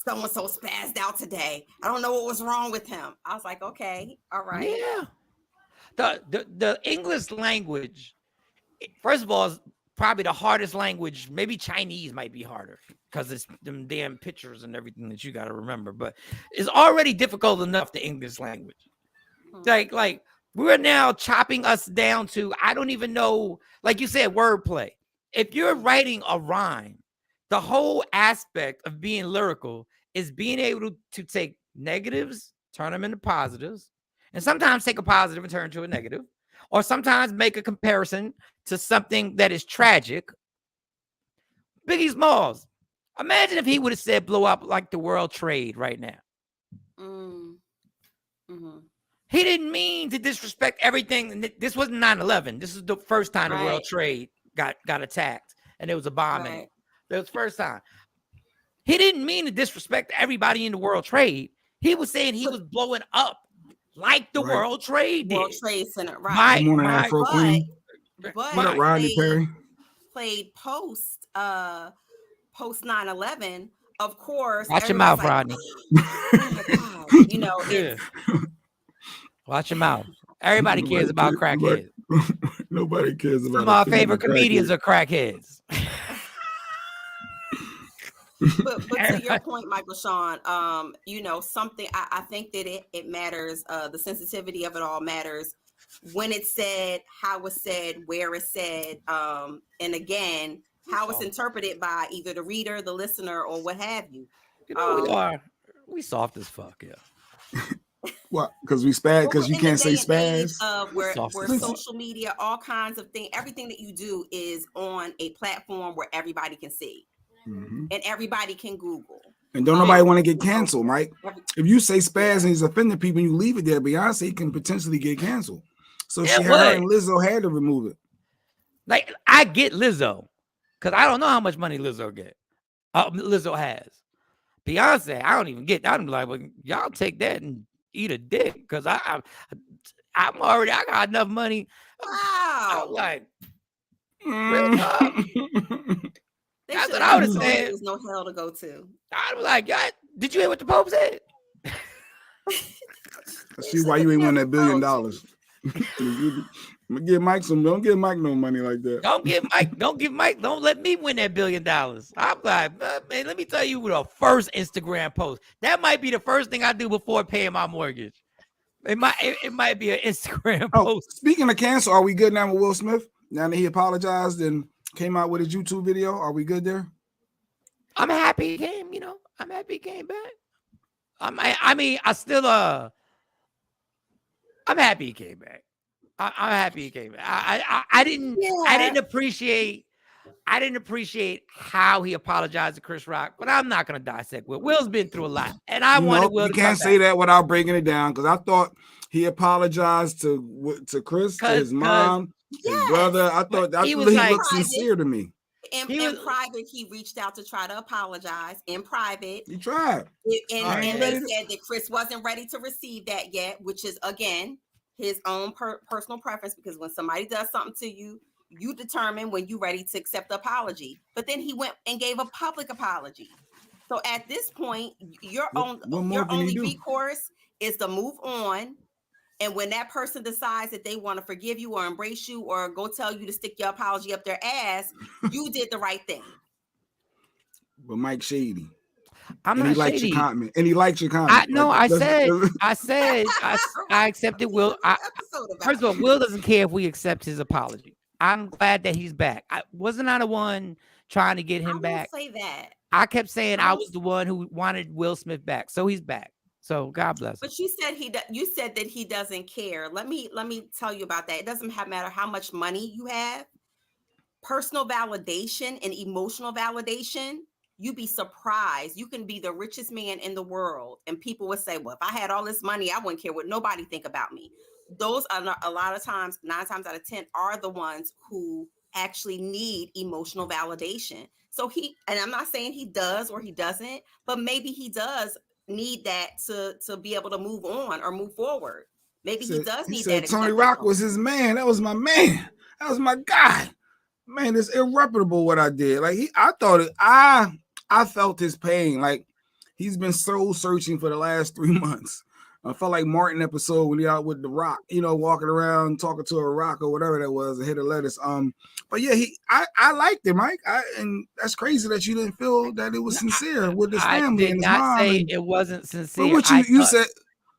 so-and-so spazzed out today. I don't know what was wrong with him. I was like, okay, all right. Yeah. The English language, first of all, is probably the hardest language. Maybe Chinese might be harder because it's them damn pictures and everything that you got to remember. But it's already difficult enough, the English language. Like we're now chopping us down to, I don't even know, like you said, wordplay. If you're writing a rhyme, the whole aspect of being lyrical is being able to take negatives, turn them into positives, and sometimes take a positive and turn it into a negative, or sometimes make a comparison to something that is tragic. Biggie Smalls, imagine if he would have said blow up like the world trade right now. Mm-hmm. He didn't mean to disrespect everything. This wasn't 9/11. This is the first time the world trade got attacked and it was a bombing. That was the first time. He didn't mean to disrespect everybody in the world trade. He was saying he was blowing up like the World Trade did. World Trade Center, right? Good morning, Afro Queen. But what up, Rodney Perry? Played post 9/11, of course. Watch your mouth, Rodney. Oh my God. You know, watch your mouth. Everybody cares about crackheads. Nobody cares about. Some of our favorite comedians are crackheads. but to your point, Michael Shawn, you know, something I think that it matters. The sensitivity of it all matters. When it's said, how it's said, where it's said, and again, how it's interpreted by either the reader, the listener, or what have you. You know, we soft as fuck, yeah. What? Because we spaz? Because you can't say spaz? Where social media, all kinds of things, everything that you do is on a platform where everybody can see. Mm-hmm. And everybody can Google. And don't nobody want to get canceled, right? If you say spaz and he's offending people and you leave it there, Beyonce can potentially get canceled. So her and Lizzo had to remove it. Like, I get Lizzo, because I don't know how much money Lizzo has. Beyonce, I don't even get that. I'm like, well, y'all take that and eat a dick, because I got enough money. Wow. I'm like, that's what I would have said. There's no hell to go to. I was like, God, did you hear what the Pope said? See why you ain't won that $1 billion. Give Mike don't give Mike no money like that. Don't let me win that $1 billion. I'm like, man, let me tell you the first Instagram post. That might be the first thing I do before paying my mortgage. It might be an Instagram post. Speaking of cancel, are we good now with Will Smith? Now that he apologized and came out with his YouTube video, are we good there? I'm happy he came, I'm happy he came back. I'm happy he came back. I'm happy he came back. I didn't appreciate how he apologized to Chris Rock, but I'm not gonna dissect Will. Will's been through a lot, and I wanted Will. You can't say that without breaking it down, because I thought he apologized to Chris, to his mom, his brother. I thought he looked sincere to me. In private, he reached out to try to apologize in private. He tried. And they said that Chris wasn't ready to receive that yet, which is, again, his own personal preference, because when somebody does something to you, you determine when you're ready to accept the apology. But then he went and gave a public apology. So at this point, your only recourse is to move on. And when that person decides that they want to forgive you or embrace you or go tell you to stick your apology up their ass, you did the right thing. But Mike shady. I'm not shady. And he likes your comment. I accepted Will. First of all, Will doesn't care if we accept his apology. I'm glad that he's back. Wasn't I the one trying to get him back. Say that. I kept saying I was the one who wanted Will Smith back, so he's back. So God bless him. But you said that he doesn't care. Let me tell you about that. It doesn't matter how much money you have. Personal validation and emotional validation, you'd be surprised. You can be the richest man in the world, and people would say, well, if I had all this money, I wouldn't care what nobody think about me. Those are a lot of times, 9 times out of 10, are the ones who actually need emotional validation. So and I'm not saying he does or he doesn't, but maybe he does need that to be able to move on or move forward. Maybe he does need that. Tony Rock was his man. That was my man. That was my guy. Man, it's irreparable what I did. Like I felt his pain. Like he's been soul searching for the last 3 months. I felt like Martin episode when he out with the Rock, walking around talking to a rock or whatever that was, a hit of lettuce. But yeah, I liked him, Mike. And that's crazy that you didn't feel that it was sincere with his family and his mom. I did not say it wasn't sincere. But what you said,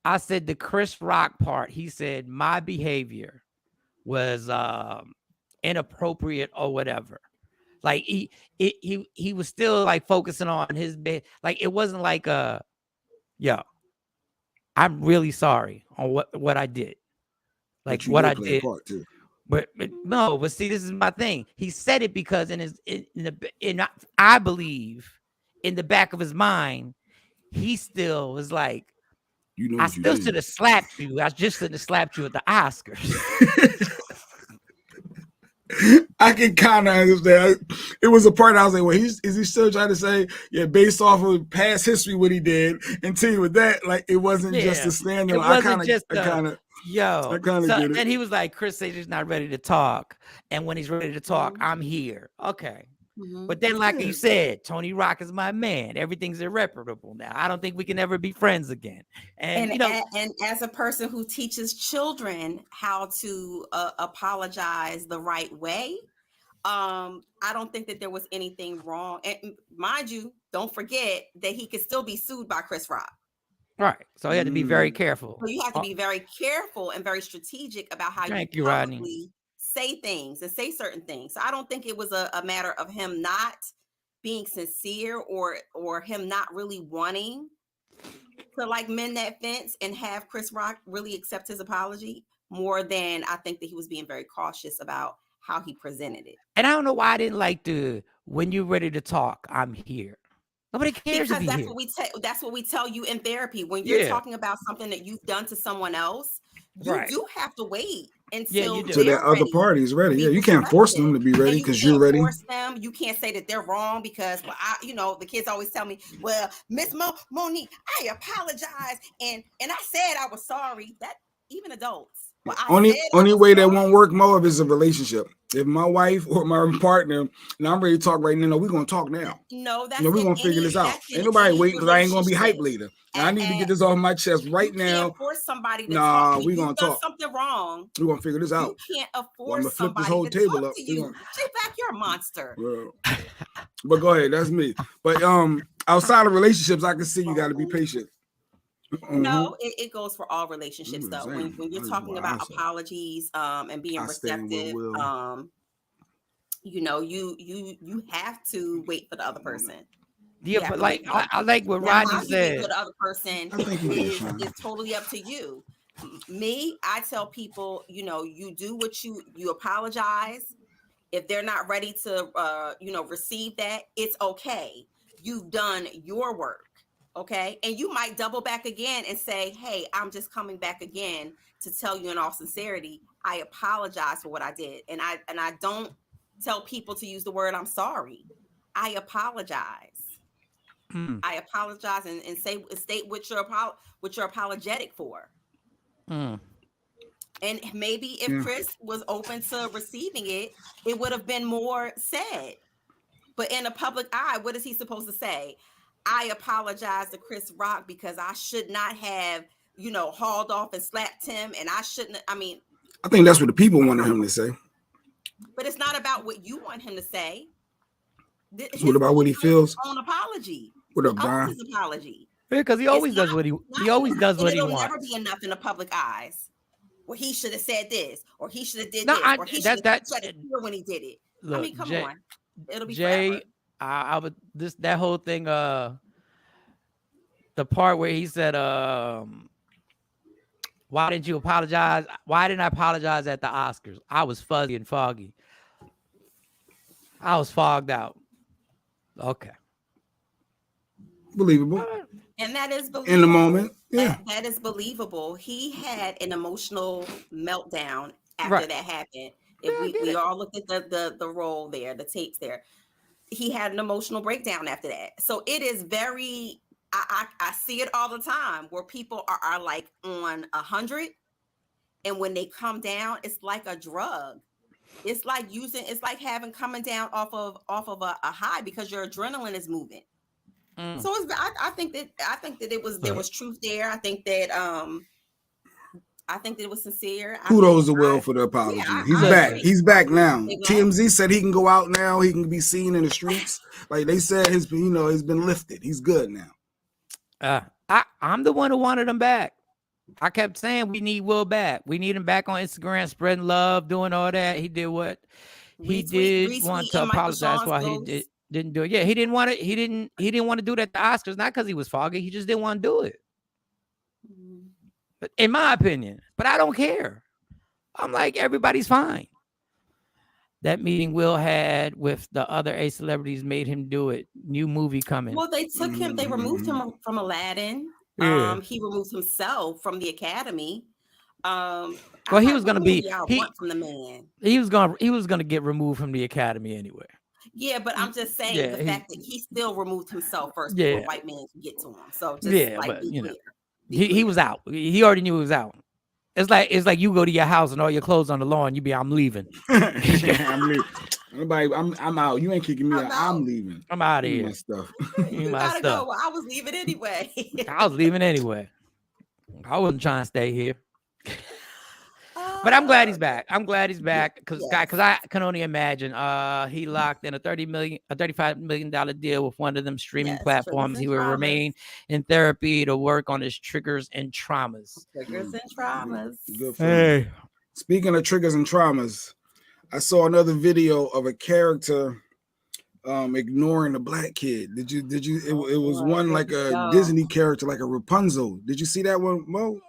I said the Chris Rock part. He said my behavior was inappropriate or whatever. Like he was still like focusing on his bed. Like it wasn't like I'm really sorry on what I did. Like what I did. But see, this is my thing. He said it because I believe in the back of his mind, he still was like, I still should have slapped you. I just shouldn't have slapped you at the Oscars. I can kind of understand. It was a part I was like, well, is he still trying to say, based off of past history, what he did, and tell you with that, like it wasn't just a stand-up. I kind of get it. And he was like, Chris says he's not ready to talk, and when he's ready to talk, I'm here. Okay. But then, like you said, Tony Rock is my man. Everything's irreparable now. I don't think we can ever be friends again. And as a person who teaches children how to apologize the right way, I don't think that there was anything wrong. And mind you, don't forget that he could still be sued by Chris Rock. Right. So he had to be very careful. So you have to be very careful and very strategic about how you Rodney. Say things and say certain things. So I don't think it was a matter of him not being sincere or him not really wanting to like mend that fence and have Chris Rock really accept his apology, more than I think that he was being very cautious about how he presented it. And I don't know why I didn't like when you're ready to talk, I'm here. Nobody cares because that's what we tell you in therapy. When you're talking about something that you've done to someone else, you do have to wait until that other party is ready. Yeah, you can't force them to be ready because you're ready. Force them. You can't say that they're wrong because, the kids always tell me, well, Miss Monique, I apologize, and I said I was sorry. That even adults. Well, only way that won't work, Mo, if it's a relationship. If my wife or my partner, and I'm ready to talk right now, we're gonna talk now. No, that's we're gonna figure this out. Ain't nobody waiting because I ain't gonna be hyped later. I need to get this off my chest right now. Can't force somebody to talk. We're gonna talk. Something wrong. We're gonna figure this out. You can't afford I'm gonna flip somebody this whole to table talk up. to you. Sit back, you're a monster. But go ahead, that's me. But outside of relationships, I can see you got to be patient. No, it goes for all relationships though. When you're talking about apologies and being receptive, you have to wait for the other person. Yeah, but like I like what Rodney said. For the other person is totally up to you. Me, I tell people, you do what you apologize. If they're not ready to receive that, it's okay. You've done your work. Okay. And you might double back again and say, hey, I'm just coming back again to tell you in all sincerity, I apologize for what I did. And I don't tell people to use the word I'm sorry. I apologize. I apologize and state what you're apologetic for. And maybe if Chris was open to receiving it, it would have been more said. But in a public eye, what is he supposed to say? I apologize to Chris Rock because I should not have, hauled off and slapped him, and I shouldn't. I think that's what the people wanted him to say. But it's not about what you want him to say. What about what he feels? His own apology. What up, Brian? His apology. Yeah, because he always does what he always does what he wants. It'll never be enough in the public eyes. Well, he should have said this, or he should have did this, or he should have said it when he did it. Look, come on. It'll be Jay, forever. I would that whole thing. The part where he said, "Why didn't you apologize? Why didn't I apologize at the Oscars? I was fuzzy and foggy. I was fogged out." Okay. Believable. And that is believable. In the moment. Yeah. That is believable. He had an emotional meltdown after that happened. If we all looked at the roll there, the tapes there. He had an emotional breakdown after that. So it is very, I see it all the time where people are like on 100, and when they come down, it's like a drug. It's like having coming down off of a high because your adrenaline is moving. So I think that there was truth there. I think that it was sincere. Kudos to Will for the apology. He's back. He's back now. TMZ said he can go out now. He can be seen in the streets. Like they said, he's been lifted. He's good now. I'm the one who wanted him back. I kept saying we need Will back. We need him back on Instagram, spreading love, doing all that. He did what he did. Want to apologize why he didn't do it. Yeah, he didn't want it. He didn't want to do that at the Oscars, not because he was foggy. He just didn't want to do it. But in my opinion, but I don't care. I'm like, everybody's fine. That meeting Will had with the other A celebrities made him do it. New movie coming. Well, they took him. They removed him from Aladdin. Yeah. He removed himself from the Academy. Well, he was going to be. From the man. He was going to get removed from the Academy anyway. Yeah, but I'm just saying the fact that he still removed himself first before a white man could get to him. So just but you know, he was out. He already knew he was out. It's like you go to your house and all your clothes on the lawn. You be, I'm leaving. I'm leaving. Nobody, I'm out. You ain't kicking me out. I'm leaving. I'm out of here. My stuff. You gotta go. Well, I was leaving anyway. I was leaving anyway. I wasn't trying to stay here. But I'm glad he's back. I'm glad he's back because I can only imagine. He locked in a $35 million deal with one of them streaming platforms. He will remain in therapy to work on his triggers and traumas. Triggers and traumas. Good for him. Speaking of triggers and traumas, I saw another video of a character ignoring a black kid. Did you? It was one like a Disney character, like a Rapunzel. Did you see that one, Mo?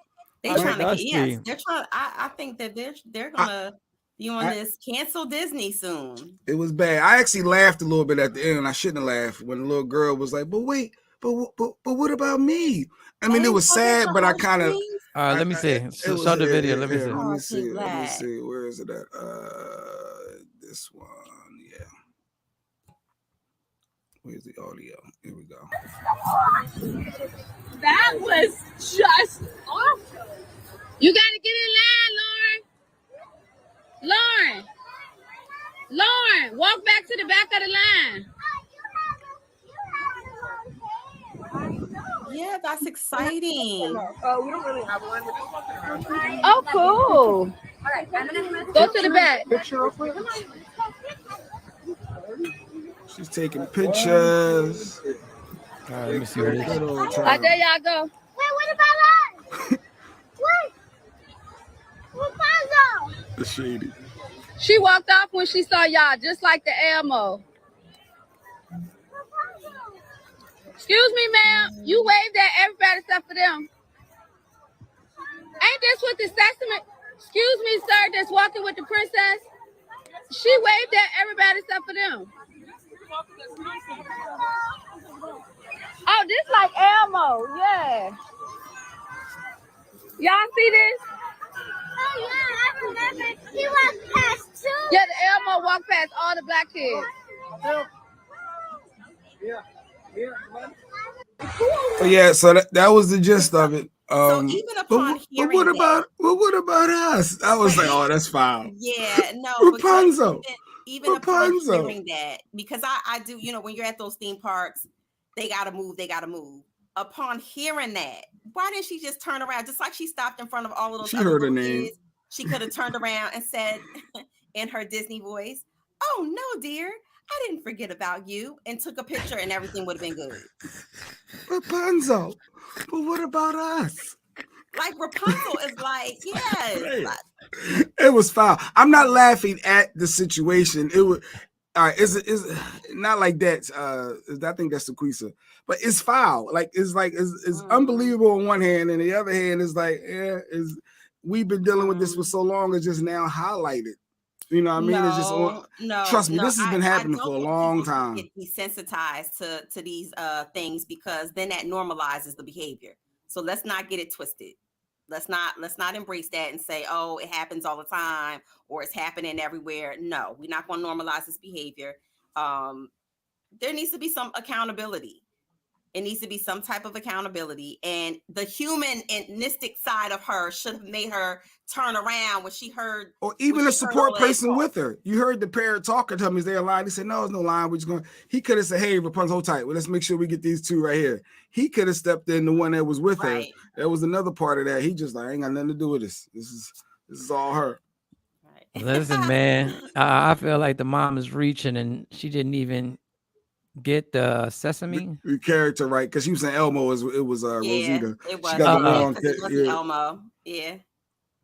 They're trying to. They're trying. I think that they're gonna be on this cancel Disney soon. It was bad. I actually laughed a little bit at the end. I shouldn't have laughed when the little girl was like, "But wait, but what about me?" I mean, it was sad, but I kind of. Let me see. Show the video. Let me see. Let me see. Let me see. Where is it at? This one. Yeah. Where's the audio? Here we go. That was just awful. You gotta get in line, Lauren. Lauren, walk back to the back of the line. Yeah, that's exciting. Oh, we don't really have one. Oh, cool. All right, go to the back. She's taking pictures. All right, let me see what it is. There y'all go. Wait, what about us? What? Rapunzel. The shady. She walked off when she saw y'all, just like the Elmo. Excuse me, ma'am. You waved at everybody except for them. Ain't this what the Sesame? Excuse me, sir. That's walking with the princess. She waved at everybody except for them. Oh, this like Elmo, yeah. Y'all see this? Oh yeah, I remember. He walked past too. Yeah, the Elmo walked past all the black kids. Oh yeah, so that was the gist of it. So even upon hearing what about us? I was like, oh, that's foul. Yeah, no, Rapunzel. Even upon hearing that, because I do, when you're at those theme parks, they gotta move. Upon hearing that, why didn't she just turn around? Just like she stopped in front of all of those. She heard her name. Kids, she could have turned around and said in her Disney voice, "Oh no, dear, I didn't forget about you," and took a picture, and everything would have been good. Rapunzel, but what about us? Like Rapunzel is like, yes. It was foul. I'm not laughing at the situation. All right, is not like that. I think that's Sequisa, but it's foul. Like it's unbelievable on one hand, and the other hand is like, we've been dealing with this for so long, it's just now highlighted. You know what I mean? It's just trust me, this has been happening for a long time. Get desensitized to these things because then that normalizes the behavior. So let's not get it twisted. Let's not embrace that and say, oh, it happens all the time or it's happening everywhere. No, we're not going to normalize this behavior. There needs to be some accountability. It needs to be some type of accountability. And the humanistic side of her should have made her turn around when she heard. Or even a support person with her. You heard the parent talking to him. Is there a line? He said, no, there's no line. We're just going. He could have said, hey, Rapunzel, hold tight. Well, let's make sure we get these two right here. He could have stepped in the one that was with her. That was another part of that. He just like, I ain't got nothing to do with this. This is all her. Listen, man, I feel like the mom is reaching and she didn't even get the sesame the character right because she was saying Elmo. It was Rosita. It was. She got the wrong. It wasn't Elmo. Yeah.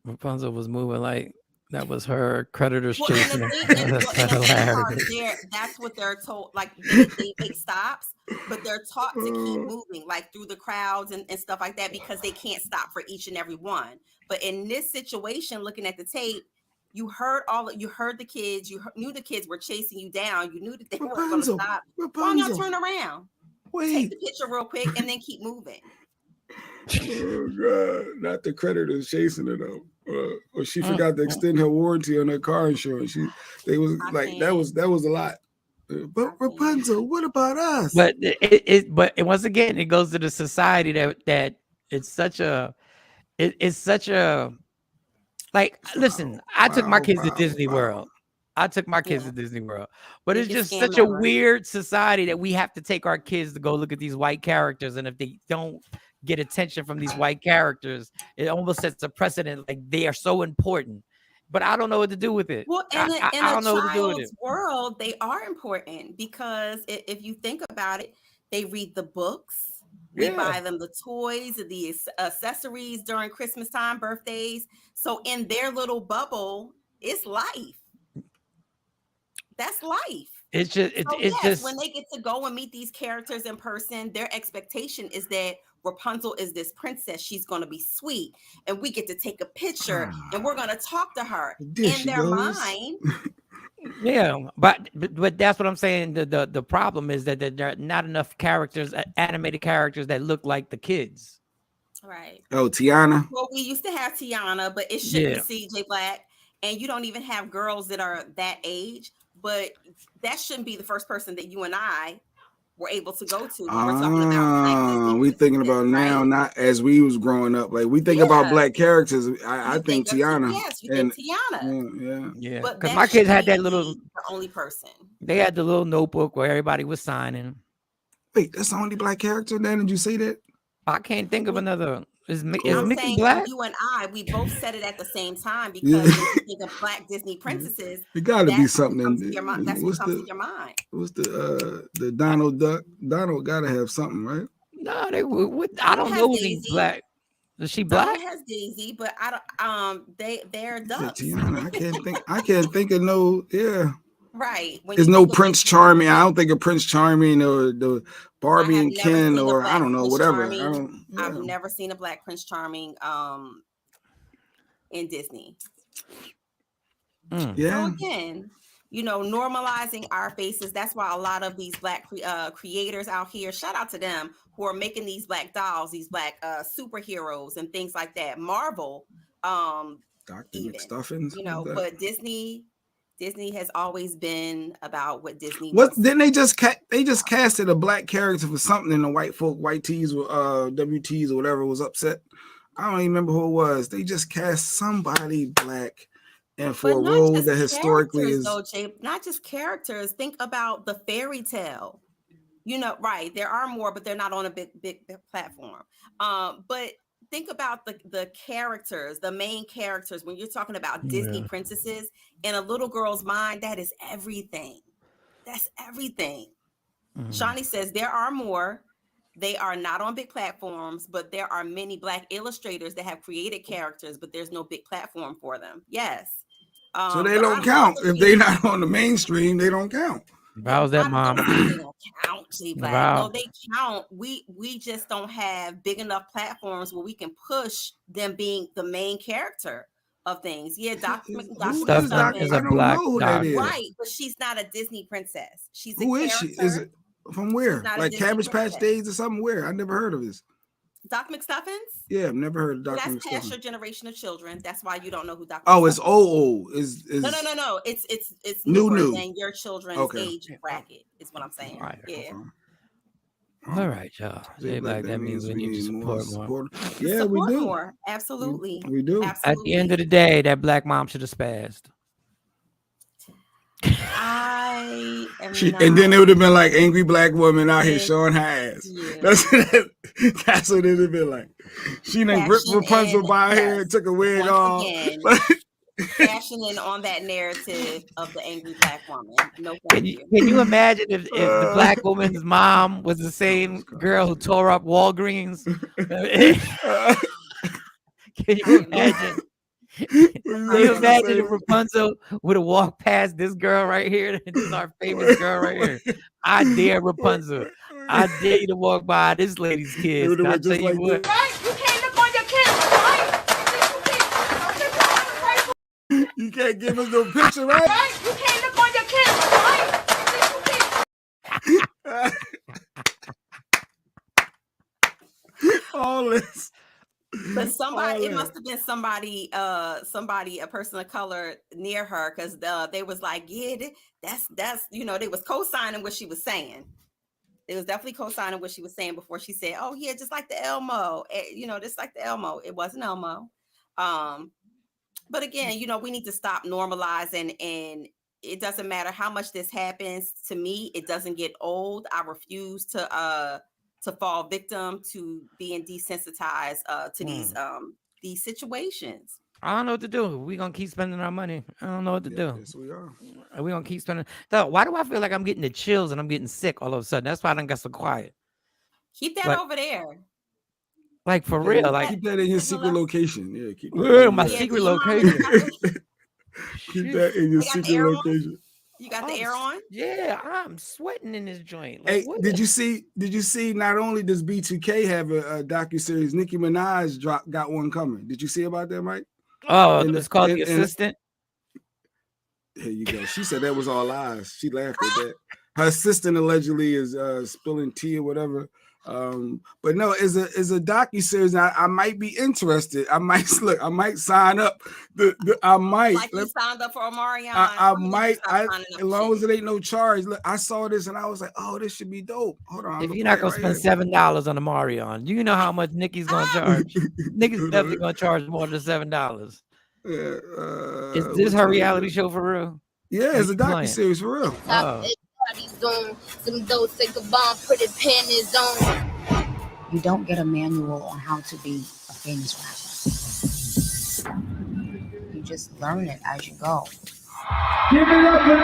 Rapunzel was moving like that was her creditors chasing her. That's what they're told. Like they make stops, but they're taught to keep moving, like through the crowds and stuff like that, because they can't stop for each and every one. But in this situation, looking at the tape, you heard the kids. You knew the kids were chasing you down. You knew that they weren't going to stop. Why not turn around? Take the picture real quick and then keep moving. Oh God! Not the creditor's chasing her though. Or she forgot to extend her warranty on her car insurance. That was a lot. But Rapunzel, what about us? But once again, it goes to the society that it's such a like, listen, I took my kids to Disney World. But it's just such a weird society that we have to take our kids to go look at these white characters. And if they don't get attention from these white characters, it almost sets a precedent. Like they are so important, but I don't know what to do with it. Well, in a child's world, they are important because if you think about it, they read the books. We buy them the toys and the accessories during Christmas time, birthdays. So in their little bubble, it's life. That's life. It's just when they get to go and meet these characters in person, their expectation is that Rapunzel is this princess. She's going to be sweet, and we get to take a picture, and we're going to talk to her in their mind. Yeah, but that's what I'm saying. The problem is that there are not enough characters, animated characters that look like the kids. Right. Oh, Tiana. Well, we used to have Tiana, but it should be CJ Black, and you don't even have girls that are that age. But that shouldn't be the first person that you and I were able to go to. When we're talking about we thinking about now, not as we was growing up. Like we think about black characters. I think Tiana. Yes, you think Tiana. Yeah. Because my kids had that little. The only person. They had the little notebook where everybody was signing. Wait, that's the only black character. Then did you say that? I can't think of another. Is Mickey Black? You and I, we both said it at the same time because when you think of black Disney princesses, it got to be something. That's what comes to your mind. What's the Donald Duck? Donald got to have something, right? No, they would. I don't know if he's black. Is she black? Donald has Daisy, but I don't. They're ducks. I can't think of no. Yeah. Right. There's no Prince Charming. I don't think of Prince Charming or the Barbie and Ken or I don't know, whatever. I've never seen a black Prince Charming in Disney. Yeah. So again, normalizing our faces. That's why a lot of these black creators out here, shout out to them, who are making these black dolls, these black superheroes and things like that. Marvel, Dr. McStuffins, but Disney has always been about what Disney. Then they just casted a black character for something, and the white tees or WTs or whatever was upset. I don't even remember who it was. They just cast somebody black, and for a role that historically is not just characters. Think about the fairy tale. Right? There are more, but they're not on a big platform. But think about the characters, the main characters. When you're talking about Disney princesses, in a little girl's mind, that is everything. That's everything. Shawnee says there are more. They are not on big platforms, but there are many black illustrators that have created characters, but there's no big platform for them. Yes. So they don't count. If they're not on the mainstream, they don't count. How's that, Mom? They don't count, No, they count. We just don't have big enough platforms where we can push them being the main character of things. Yeah, Dr. Stuffin is a black doctor. Right, but she's not a Disney princess. She's Who a is character. she? Is it from where? Like Cabbage Patch Days or something? Where? I never heard of this. Doc McStuffins? Yeah, I've never heard of Doc McStuffins. That's past your generation of children. That's why you don't know who Doc. It's old. Is no. It's newer than your children's age bracket. Is what I'm saying. Right. Yeah. All right, y'all. That means we need to support more. Yeah, we do. More. Absolutely. We do. Absolutely. At the end of the day, that black mom should have spazzed. I am and then it would have been like angry black woman out here showing her ass. Yeah. That's what it would have been like. She done ripped Rapunzel by her hair, took a wig off. Fashioning on that narrative of the angry black woman. No, can you imagine if the black woman's mom was the same girl who tore up Walgreens? Can you imagine? Can you imagine if Rapunzel would have walked past this girl right here? This is our famous girl right here. I dare Rapunzel. I dare you to walk by this lady's kids. I'll tell you what. Right? You can't look on your camera, right? You can't give us no picture, right? Right? You can't look on your camera, right? All this. But it must have been somebody, a person of color near her, because they was like, yeah, that's they was co-signing what she was saying. They was definitely co-signing what she was saying before she said, oh yeah, just like the Elmo, just like the Elmo. It wasn't Elmo. But again, we need to stop normalizing, and it doesn't matter how much this happens to me. It doesn't get old. I refuse to fall victim to being desensitized to these situations. I don't know what to do. We're going to keep spending our money. I don't know what to do. Yes, we are. We're going to keep spending. So why do I feel like I'm getting the chills and I'm getting sick all of a sudden? That's why I done got so quiet. Keep that over there. Like, for real. Like, keep that in your secret location. Yeah, keep that my secret location. Keep that in your secret location. You got the air on? Yeah, I'm sweating in this joint. Like, hey, did you see? Not only does B2K have a docuseries, Nicki Minaj got one coming. Did you see about that, Mike? Oh, it's called The Assistant. Here you go. She said that was all lies. She laughed at that. Her assistant allegedly is spilling tea or whatever. But no, it's a docuseries. I might be interested. I might sign up. I might. Like you signed up for Omarion. I might. As long as it ain't no charge. Look, I saw this and I was like, oh, this should be dope. Hold on. If you're not gonna spend $7 on Omarion, you know how much Nicki's gonna charge. Nicki's definitely gonna charge more than $7. Is this her reality show for real? Yeah, it's a docuseries for real. Oh. You don't get a manual on how to be a famous rapper. You just learn it as you go. Give it up to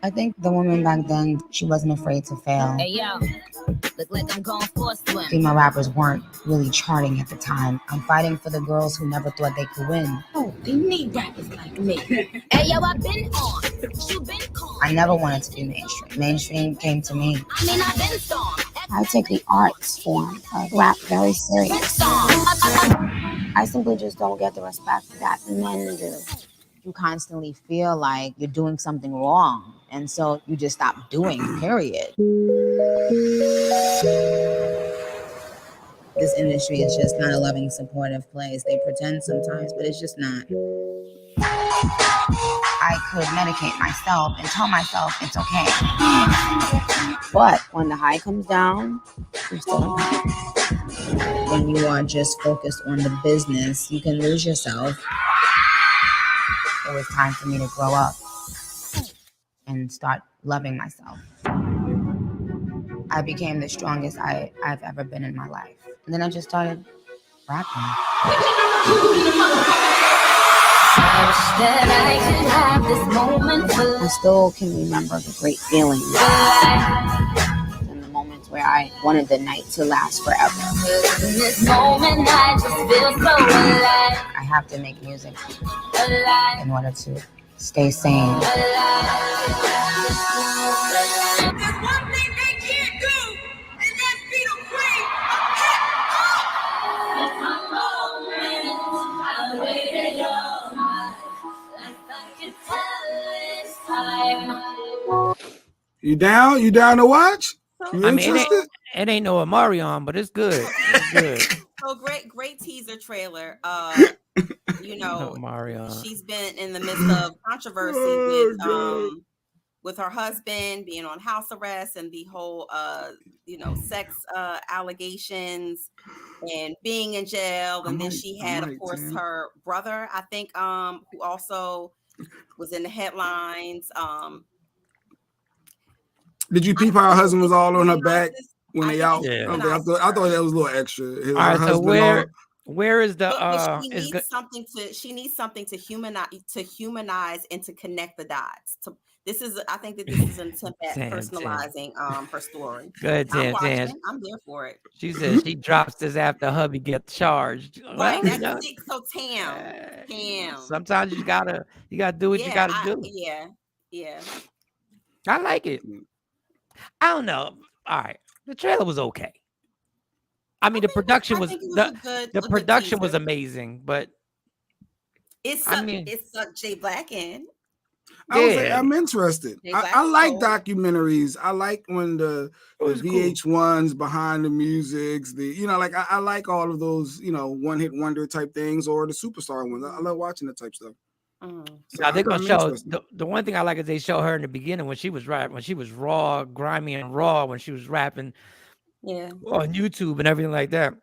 I think the woman back then, she wasn't afraid to fail. Hey yo, look like I'm going for a swim. Female rappers weren't really charting at the time. I'm fighting for the girls who never thought they could win. Oh, they need rappers like me. Hey yo, I've been on. You been calm. I never wanted to be mainstream. Mainstream came to me. I mean, I've been strong. I take the arts form of rap very serious. I simply just don't get the respect that men do. You constantly feel like you're doing something wrong, and so you just stop doing, period. This industry is just not a loving, supportive place. They pretend sometimes, but it's just not. I could medicate myself and tell myself it's okay. But when the high comes down, you're still okay. When you are just focused on the business, you can lose yourself. It was time for me to grow up and start loving myself. I became the strongest I've ever been in my life. And then I just started rapping. I still can remember the great feelings and the moments where I wanted the night to last forever. In this moment, I just feel so alive. I have to make music in order to stay sane. There's one thing they can't do, and that's be the queen. I waited all night, like I could tell this time. You down? You down to watch? You I mean, interested? it ain't no Omarion, but it's good. It's good. So great teaser trailer. You know, Omarion. she's been in the midst of controversy with her husband being on house arrest and the whole sex allegations and being in jail. And then she had, of course, her brother, I think, who also was in the headlines. Did you peep how her husband was all on her back when they out? Yeah. Okay, I thought that was a little extra. All right, so where is the but she needs something to humanize and to connect the dots. I think that this is an attempt at personalizing her story. Good, Tam. I'm there for it. She said she drops this after hubby gets charged. Right, Well, that's so Tam. Sometimes you gotta do what you gotta do. Yeah. I like it. I don't know. All right, the trailer was okay. I mean, the production was production was amazing, but it sucked Jay Black in. I'm interested. I like documentaries. I like when the VH1s behind the musics, I like all of those, one hit wonder type things or the superstar ones. I love watching that type stuff. So now they're gonna show the one thing I like is they show her in the beginning when she was rapping, when she was raw, grimy and raw, when she was rapping on YouTube and everything like that.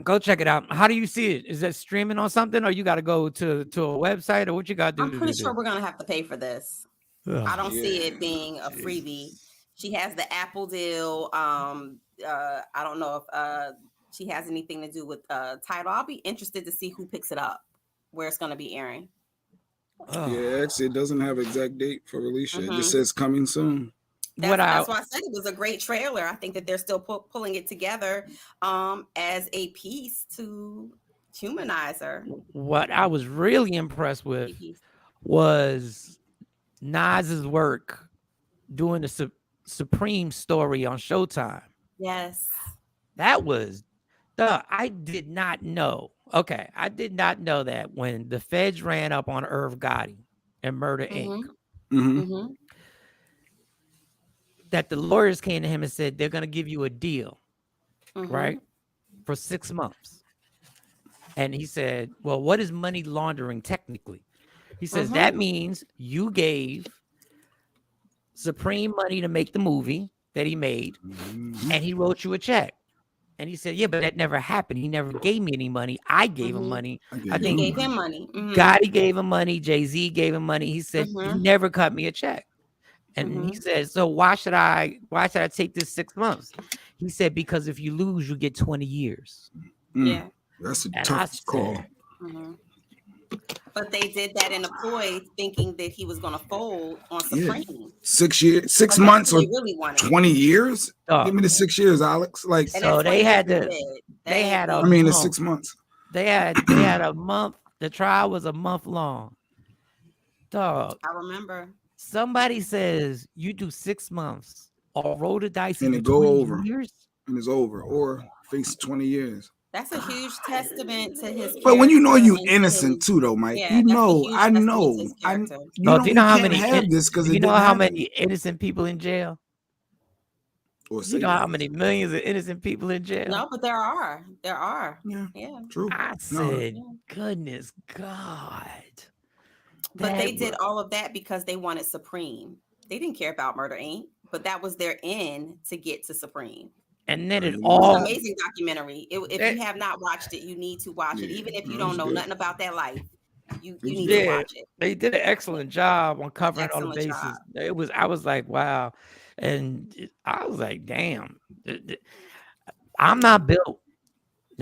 Go check it out. How do you see it? Is that streaming on something, or you got to go to a website, or what you got to do? I'm pretty sure we're gonna have to pay for this. I don't see it being a freebie. She has the Apple deal. I don't know if she has anything to do with Tidal. I'll be interested to see who picks it up, where it's gonna be airing. Yeah, actually, it doesn't have exact date for release yet. It just says coming soon. That's why I said it was a great trailer. I think that they're still pulling it together as a piece to humanize her. What I was really impressed with was Nas's work doing the Supreme story on Showtime. Yes. That was I did not know. Okay, I did not know that when the feds ran up on Irv Gotti and Murder Inc. That the lawyers came to him and said they're going to give you a deal, right, for 6 months. And he said, well, what is money laundering technically? He says that means you gave Supreme money to make the movie that he made, and he wrote you a check. And he said, yeah, but that never happened. He never gave me any money. I gave him money. I think he gave him money. Gotti gave him money. Jay-Z gave him money. He said, he never cut me a check. And he said, so why should I take this 6 months? He said, because if you lose, you get 20 years. Yeah. That's a tough call. But they did that in a ploy, thinking that he was going to fold on Supreme. Yeah. 6 years, 6 months, or 20 years? Give me the 6 years, Alex. Like, so they had to. They had a. I mean, it's 6 months. They had a month. The trial was a month long. Dog. I remember. Somebody says you do 6 months or roll the dice and it go over years? And it's over, or face 20 years. That's a huge testament to his. But when you know you innocent too, though, Mike, you know, I know, do you know how many? Do you know how many innocent people in jail? You know how many millions of innocent people in jail? No, but there are. Yeah. True. I said, goodness God. But they did all of that because they wanted Supreme. They didn't care about Murder Inc., but that was their end to get to Supreme. And then it It's all an amazing documentary. If you have not watched it, you need to watch it. Even if you don't know nothing about that life, you need to watch it. They did an excellent job on covering all the bases. I was like, wow. And I was like, damn. I'm not built.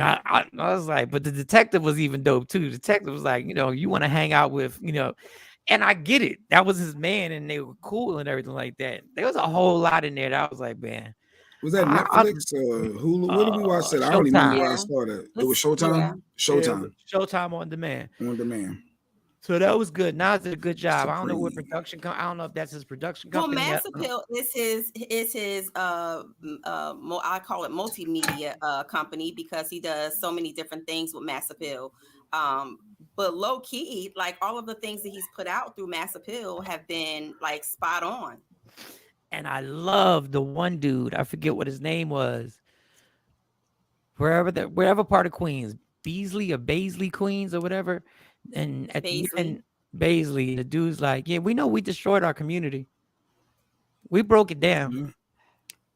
I was like, but the detective was even dope too. The detective was like, you want to hang out with, and I get it. That was his man, and they were cool and everything like that. There was a whole lot in there that I was like, man, Was that Netflix or Hulu? Where did we watch that? I don't remember where I started. It was Showtime. Showtime. Showtime on demand. On demand. So that was good. Nas did a good job. I don't know what production. I don't know if that's his production company. Well, Mass Appeal is his I call it multimedia company because he does so many different things with Mass Appeal. But low key, like all of the things that he's put out through Mass Appeal have been like spot on. And I love the one dude. I forget what his name was. Wherever part of Queens, Beasley or Baisley, Queens or whatever. And at the end, Baisley, the dude's like, yeah, we know we destroyed our community. We broke it down.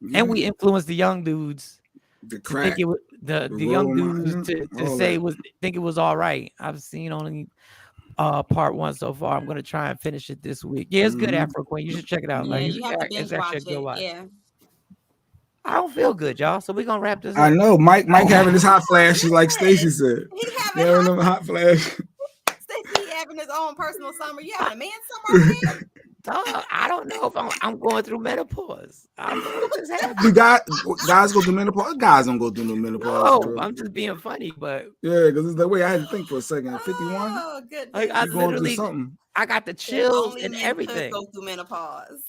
Yeah. And we influenced the young dudes. The crack. The young dudes to say think it was all right. I've seen only part 1 so far. I'm gonna try and finish it this week. Yeah, it's good, Afro Queen. You should check it out. Yeah, you have to binge watch it. Yeah. I don't feel good, y'all. So we're gonna wrap this up. I know. Mike having his hot flashes, like Stacey said. He having hot flash. Stacey having his own personal summer. You having a man summer? I don't know if I'm going through menopause. Do guys go through menopause? Guys don't go through no menopause. No, I'm just being funny, but yeah, because it's the way I had to think for a second. 51. Oh, good. Like I literally, I got the chills and everything. Go through menopause.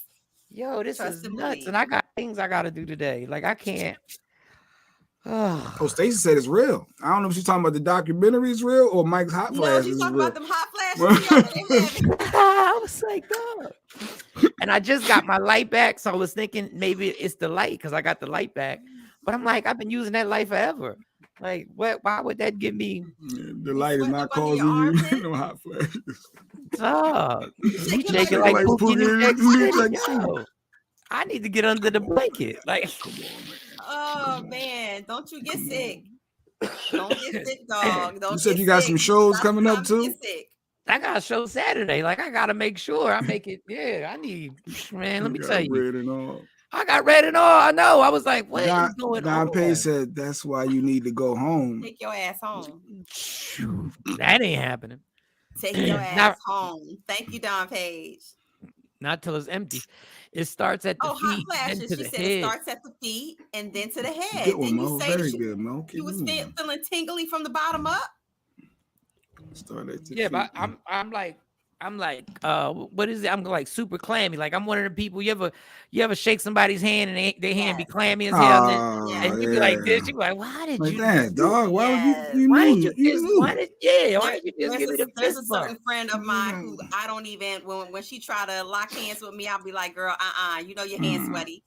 Yo, this is nuts, and I got things I got to do today. Like I can't. Oh, Stacey said it's real. I don't know if she's talking about the documentary is real or Mike's hot flashes. No, she's talking about them hot flashes. I was like, dog. And I just got my light back, so I was thinking maybe it's the light because I got the light back. But I'm like, I've been using that light forever. Like, why would that give me? The light is not causing you no hot flashes. Dog, you shaking like Pookie. I need to get under the blanket. Like, oh man, don't you get sick. Don't get sick, dog. You said you got some shows coming up too? I got a show Saturday. Like, I gotta make sure I make it. Yeah, I need, man. Let me tell you. I got red and all. I know. I was like, what is going on? Don Page said that's why you need to go home. Take your ass home. That ain't happening. Take your ass home. Thank you, Don Page. Not till it's empty. It starts at the feet. Hot flashes. She said it starts at the feet and then to the head. Good one, then Mo. you say Very good, Mo. You was feeling tingly from the bottom up. Yeah, but I'm like, what is it? I'm like super clammy. Like I'm one of the people. You ever shake somebody's hand and their hand be clammy as hell, and you be like this. You be like, why did you? That dog. Why would you? Why did you just give me the There's a certain friend of mine who I don't even when she try to lock hands with me, I'll be like, girl, you know your hands sweaty.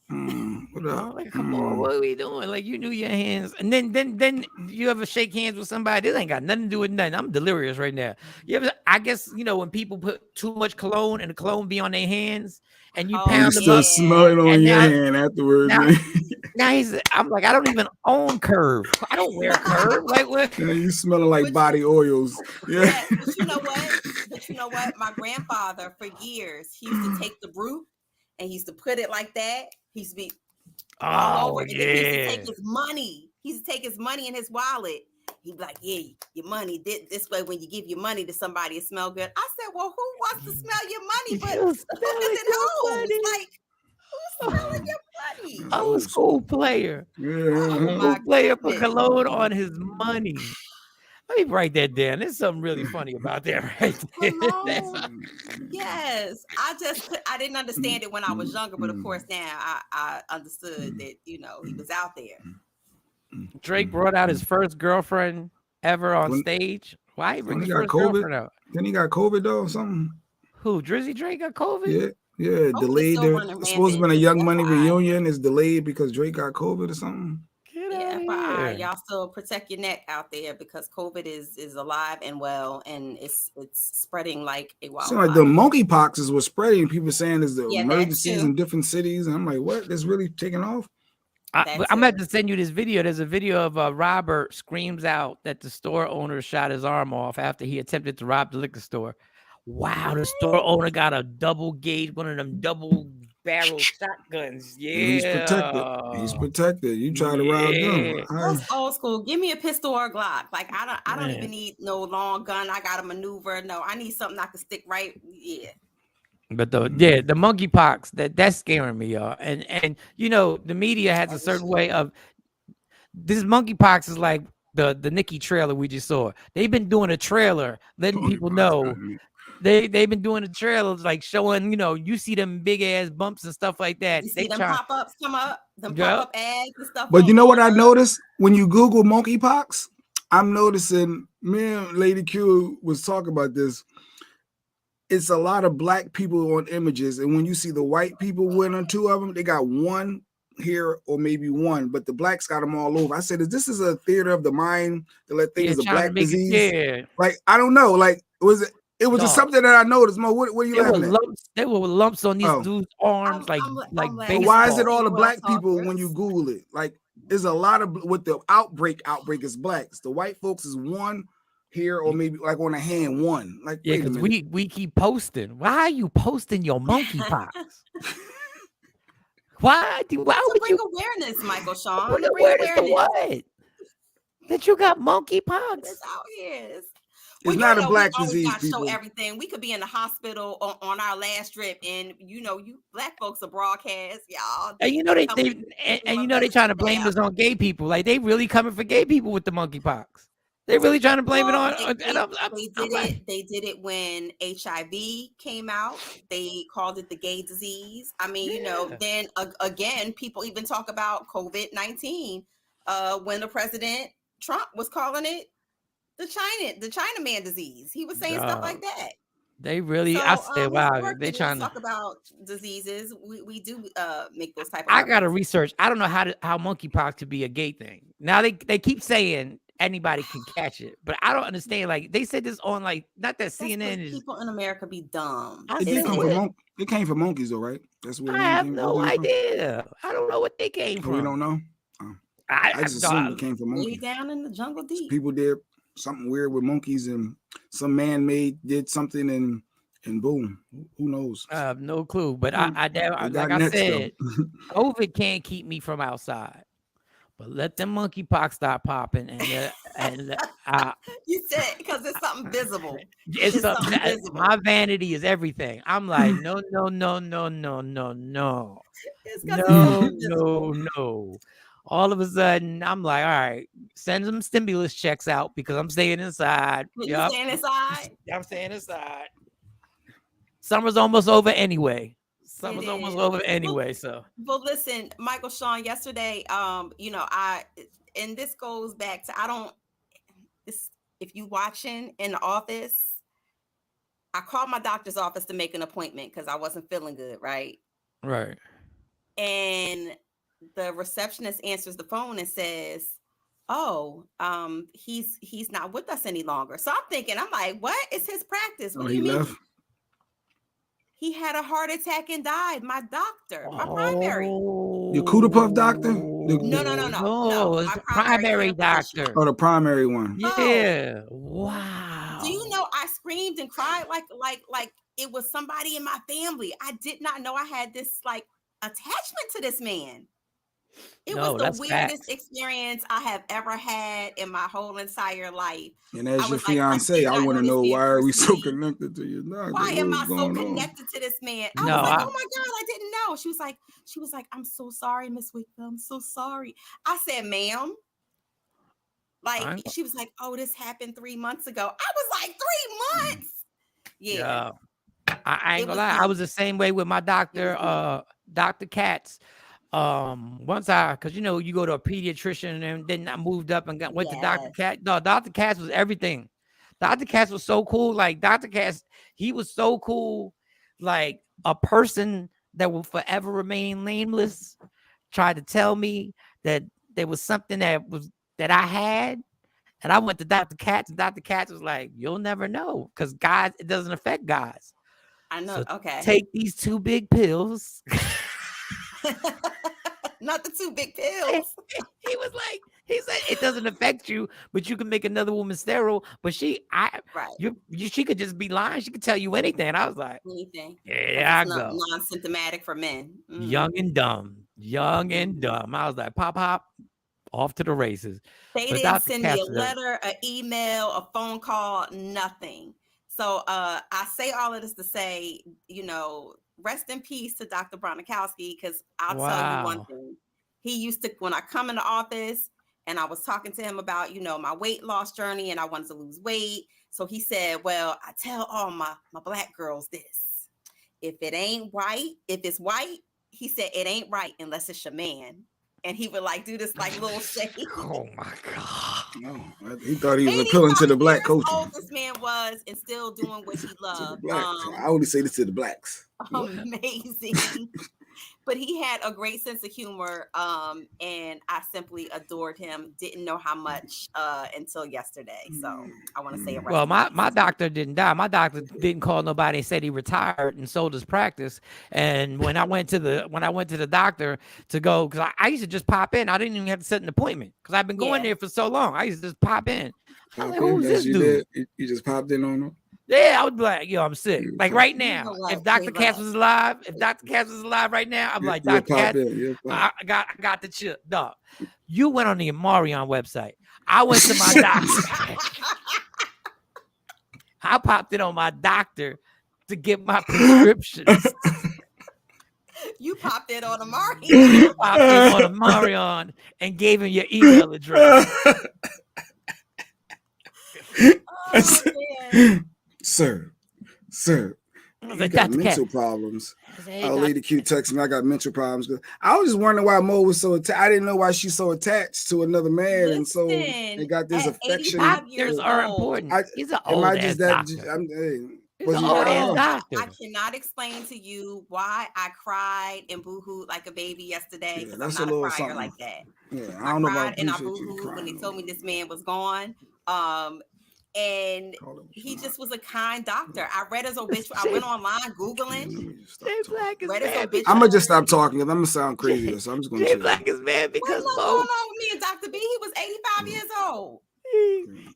Like, come on, what are we doing? Like you knew your hands, and then you ever shake hands with somebody? This ain't got nothing to do with nothing. I'm delirious right now. You ever? I guess when people put too much cologne and the cologne be on their hands, and you pound them up, smell it on your hand afterwards. Now I'm like, I don't even own Curve. I don't wear Curve. Like what? You smelling like body oils. Yeah. But you know what? My grandfather for years he used to take the root and he used to put it like that. He used to be all over. Yeah. He used to take his money. He used to take his money in his wallet. He'd be like, yeah, your money this way. When you give your money to somebody, it smell good. I said, well, who wants to smell your money? But who doesn't know? Like, who's smelling your money? Old school player. Old player put cologne on his money. Let me write that down. There's something really funny about that right there. Yes. I didn't understand it when I was younger, but of course now I understood that, he was out there. Drake brought out his first girlfriend ever on stage. Why he bring his first girlfriend out? Then he got COVID though or something. Who? Drizzy Drake got COVID? Yeah. Delayed. It's supposed to have been a Young Money reunion. It's delayed because Drake got COVID or something. Y'all still protect your neck out there because COVID is alive and well, and it's spreading like a wildfire. So like the monkeypox is what's spreading. People saying there's the emergencies in different cities, and I'm like, what? That's really taking off. I'm about to send you this video. There's a video of Robert screams out that the store owner shot his arm off after he attempted to rob the liquor store. Wow, the store owner got a double gauge, one of them double barrel shotguns. Yeah, he's protected. You try to rob them. That's old school. Give me a pistol or a Glock. Like I don't even need no long gun. I got to maneuver. No, I need something I can stick right. Yeah. But the monkeypox that's scaring me, y'all. And the media has a certain way of this. Monkeypox is like the Nicki trailer we just saw. They've been doing a trailer letting people know. They've been doing the trailers like showing, you see them big ass bumps and stuff like that. You see them pop-ups come up, them pop-up ads and stuff. But you know what I noticed when you Google monkeypox? I'm noticing, me and Lady Q was talking about this. It's a lot of black people on images, and when you see the white people, one or two of them, they got one here or maybe one, but the blacks got them all over. I said, this is a theater of the mind to let things a black disease. Like, I don't know. Like, it was something that I noticed. Mo, what are you laughing at? There were lumps on these dudes' arms, like but why is it all the black people when you Google it? Like, there's a lot of with the outbreak is blacks. The white folks is one here or maybe like on a hand one. Like, yeah, because we keep posting. Why are you posting your monkeypox? Why would bring awareness, Michael Shawn? Bring awareness to what? That you got monkeypox? It's out here. It's not a black disease. Show everything. We could be in the hospital on our last trip, and you black folks are broadcast, y'all. And they trying to blame this on gay people. Like they really coming for gay people with the monkeypox. They really trying to blame it on. They did it when HIV came out. They called it the gay disease. I mean, then again, people even talk about COVID-19 when the president Trump was calling it the Chinaman disease. He was saying stuff like that. They really, I said, wow, they trying to talk about diseases. We do make those type of. I gotta research. I don't know how monkeypox could be a gay thing. Now they keep saying anybody can catch it, but I don't understand. Like they said this on like not that CNN is. People in America be dumb. It came from monkeys, though, right? That's where I have no idea. I don't know what they came from. We don't know. I just assumed it came from monkeys. Down in the jungle deep. People did something weird with monkeys, and some man-made did something, and boom, who knows? I have no clue. But I like I said, COVID can't keep me from outside. But let them monkeypox start popping, and you said because it's something visible. It's something visible. My vanity is everything. I'm like, no. All of a sudden, I'm like, all right, send some stimulus checks out because I'm staying inside. You staying inside? I'm staying inside. Summer's almost over anyway. So. Well, listen, Michael Shawn, yesterday, and this goes back to if you watching in the office, I called my doctor's office to make an appointment because I wasn't feeling good, right? Right. And the receptionist answers the phone and says, "Oh, he's not with us any longer." So I'm like, what is his practice? What do you mean? Left? He had a heart attack and died. My doctor, my primary. Your Kuda Puff doctor? No. It's the primary doctor. Oh, the primary one. Yeah. Wow. Do you know I screamed and cried like it was somebody in my family. I did not know I had this like attachment to this man. It was the weirdest experience I have ever had in my whole entire life. And as your fiance, I want to know, why are we so connected to you? Why am I so connected to this man? I was like, oh my God, I didn't know. She was like, I'm so sorry, Miss Wickman. I'm so sorry. I said, ma'am. Like, she was like, oh, this happened 3 months ago. I was like, 3 months? Yeah. I ain't gonna lie. I was the same way with my doctor, Dr. Katz. Once because you go to a pediatrician, and then I moved up and went to Dr. Katz. No, Dr. Katz was everything. Dr. Katz was so cool. Like Dr. Katz, he was so cool. Like a person that will forever remain nameless tried to tell me that there was something that I had, and I went to Dr. Katz, and Dr. Katz was like, "You'll never know, because guys, it doesn't affect guys." I know. So okay. Take these 2 big pills. Not the 2 big pills. He said it doesn't affect you, but you can make another woman sterile. But she could just be lying. She could tell you anything. And I was like, anything. Yeah, it's non-symptomatic for men. Mm-hmm. Young and dumb. I was like, pop, off to the races. They didn't send me a letter, an email, a phone call, nothing. So I say all of this to say, rest in peace to Dr. Bronikowski, because I'll tell you one thing. He used to, when I come in the office and I was talking to him about, my weight loss journey and I wanted to lose weight. So he said, well, I tell all my Black girls this. If it ain't white, if it's white, he said, it ain't right unless it's your man. And he would do this little shake. Oh my God. No, he thought he was appealing to the Black culture. How old this man was and still doing what he loved. I only say this to the Blacks. Amazing. But he had a great sense of humor, and I simply adored him. Didn't know how much until yesterday. So I want to say it right. Well, my doctor didn't die. My doctor didn't call nobody and said he retired and sold his practice. And when I went to the doctor to go, because I used to just pop in. I didn't even have to set an appointment because I've been going there for so long. I used to just pop in. I'm like, who's this dude? You just popped in on him? Yeah, I would be like, yo, I'm sick. Like right now, if Dr. Katz was alive, right now, I'm like, Dr. Katz, I got the chip. Dog, you went on the Amarion website. I went to my doctor. I popped it on my doctor to get my prescriptions. You popped it on Amarion. You popped it on Amarion and gave him your email address. Sir, you got mental problems. Lady Q texted me, I got mental problems. I was just wondering why Mo was so attached. I didn't know why she's so attached to another man. And so they got this affection. Doctors are important. He's an old ass doctor. I cannot explain to you why I cried and boohooed like a baby yesterday, because I'm not a crier like that. Yeah, I don't know about and I boohooed when they told me this man was gone. And he just was a kind doctor. I read his obituary. I went online Googling. I'm gonna just stop talking because I'm gonna sound crazy. So I'm just gonna Jay Black is mad because what's going on with me and Dr. B? He was 85 years old.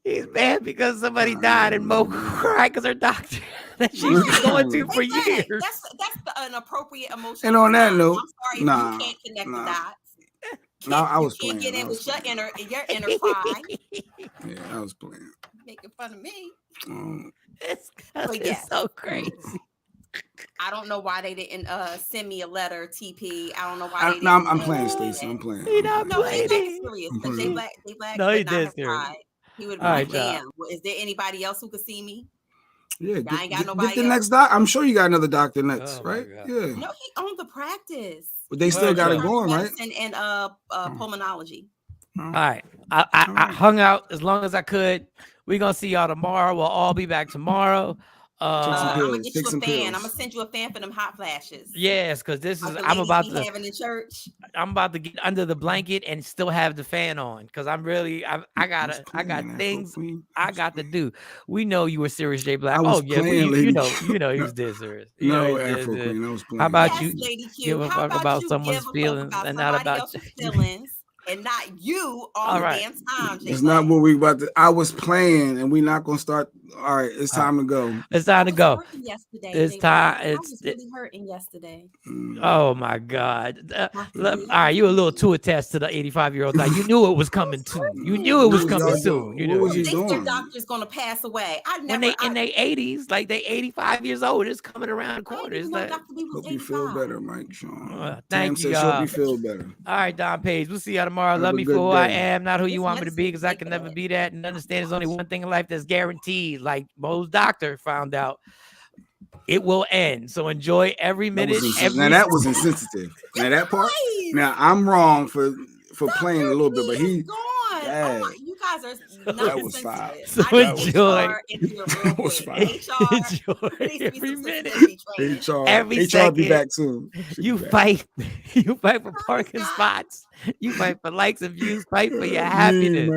He's mad because somebody died and Mo cried because her doctor that she's been going to for years. That's an appropriate emotion. And on that note, I'm sorry, you can't connect the dots. No, I was playing. Get in with your inner cry. Yeah, I was playing. Making fun of me. It's so crazy. I don't know why they didn't send me a letter, TP. I don't know why. I'm playing, Stacey. I'm playing. Jay Black is serious. But Jay Black no, he did serious. He would be like, damn. Well, is there anybody else who could see me? Yeah, I ain't got nobody. Get the next doc. I'm sure you got another doctor next, right? Yeah. No, he owned the practice. But they still got it going, right? And pulmonology. All right. I hung out as long as I could. We're gonna see y'all tomorrow. We'll all be back tomorrow. I'm gonna get you a fan. I'm gonna send you a fan for them hot flashes. Yes, because this is I'm about to having in church. I'm about to get under the blanket and still have the fan on because I got things I got to do. We know you were serious, Jay Black. Oh yeah, you know he was dead serious. No, Afro Queen, I was playing. How about you give a fuck about someone's feelings and not about your feelings? And not you all the damn time. It's not what we about to. I was playing, and we're not gonna start. All right, it's time to go. It's time to go. It's time. I was really hurting yesterday. Oh my God! All right, you a little too attached to the 85-year-old guy. You knew it was coming soon. You knew it was coming soon. You knew. What was their doctor's gonna pass away? When they in their 80s, like they 85 years old, it's coming around the corner. It's like, hope you feel better, Mike Sean. Thank you, y'all. Hope you feel better. All right, Don Page. We'll see y'all tomorrow. Love me for who I am, not who you want me to be, because I can never be that. And understand there's only one thing in life that's guaranteed. Like Mo's doctor found out, it will end. So enjoy every minute. Now that was insensitive. Now that part. Now I'm wrong for playing a little bit, but he. Oh, you guys are not that was fine. So enjoy. That was fine. Enjoy every minute. Every HR second. Be back soon. You fight for parking spots. You fight for likes and views. Fight for your happiness.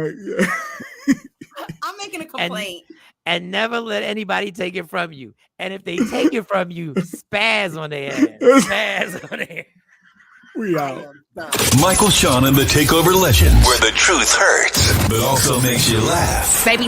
I'm making a complaint. And never let anybody take it from you. And if they take it from you, spaz on their ass. Spaz on their ass. We out. Michael Shawn and the Takeover Legend, where the truth hurts, but also makes you laugh. Baby,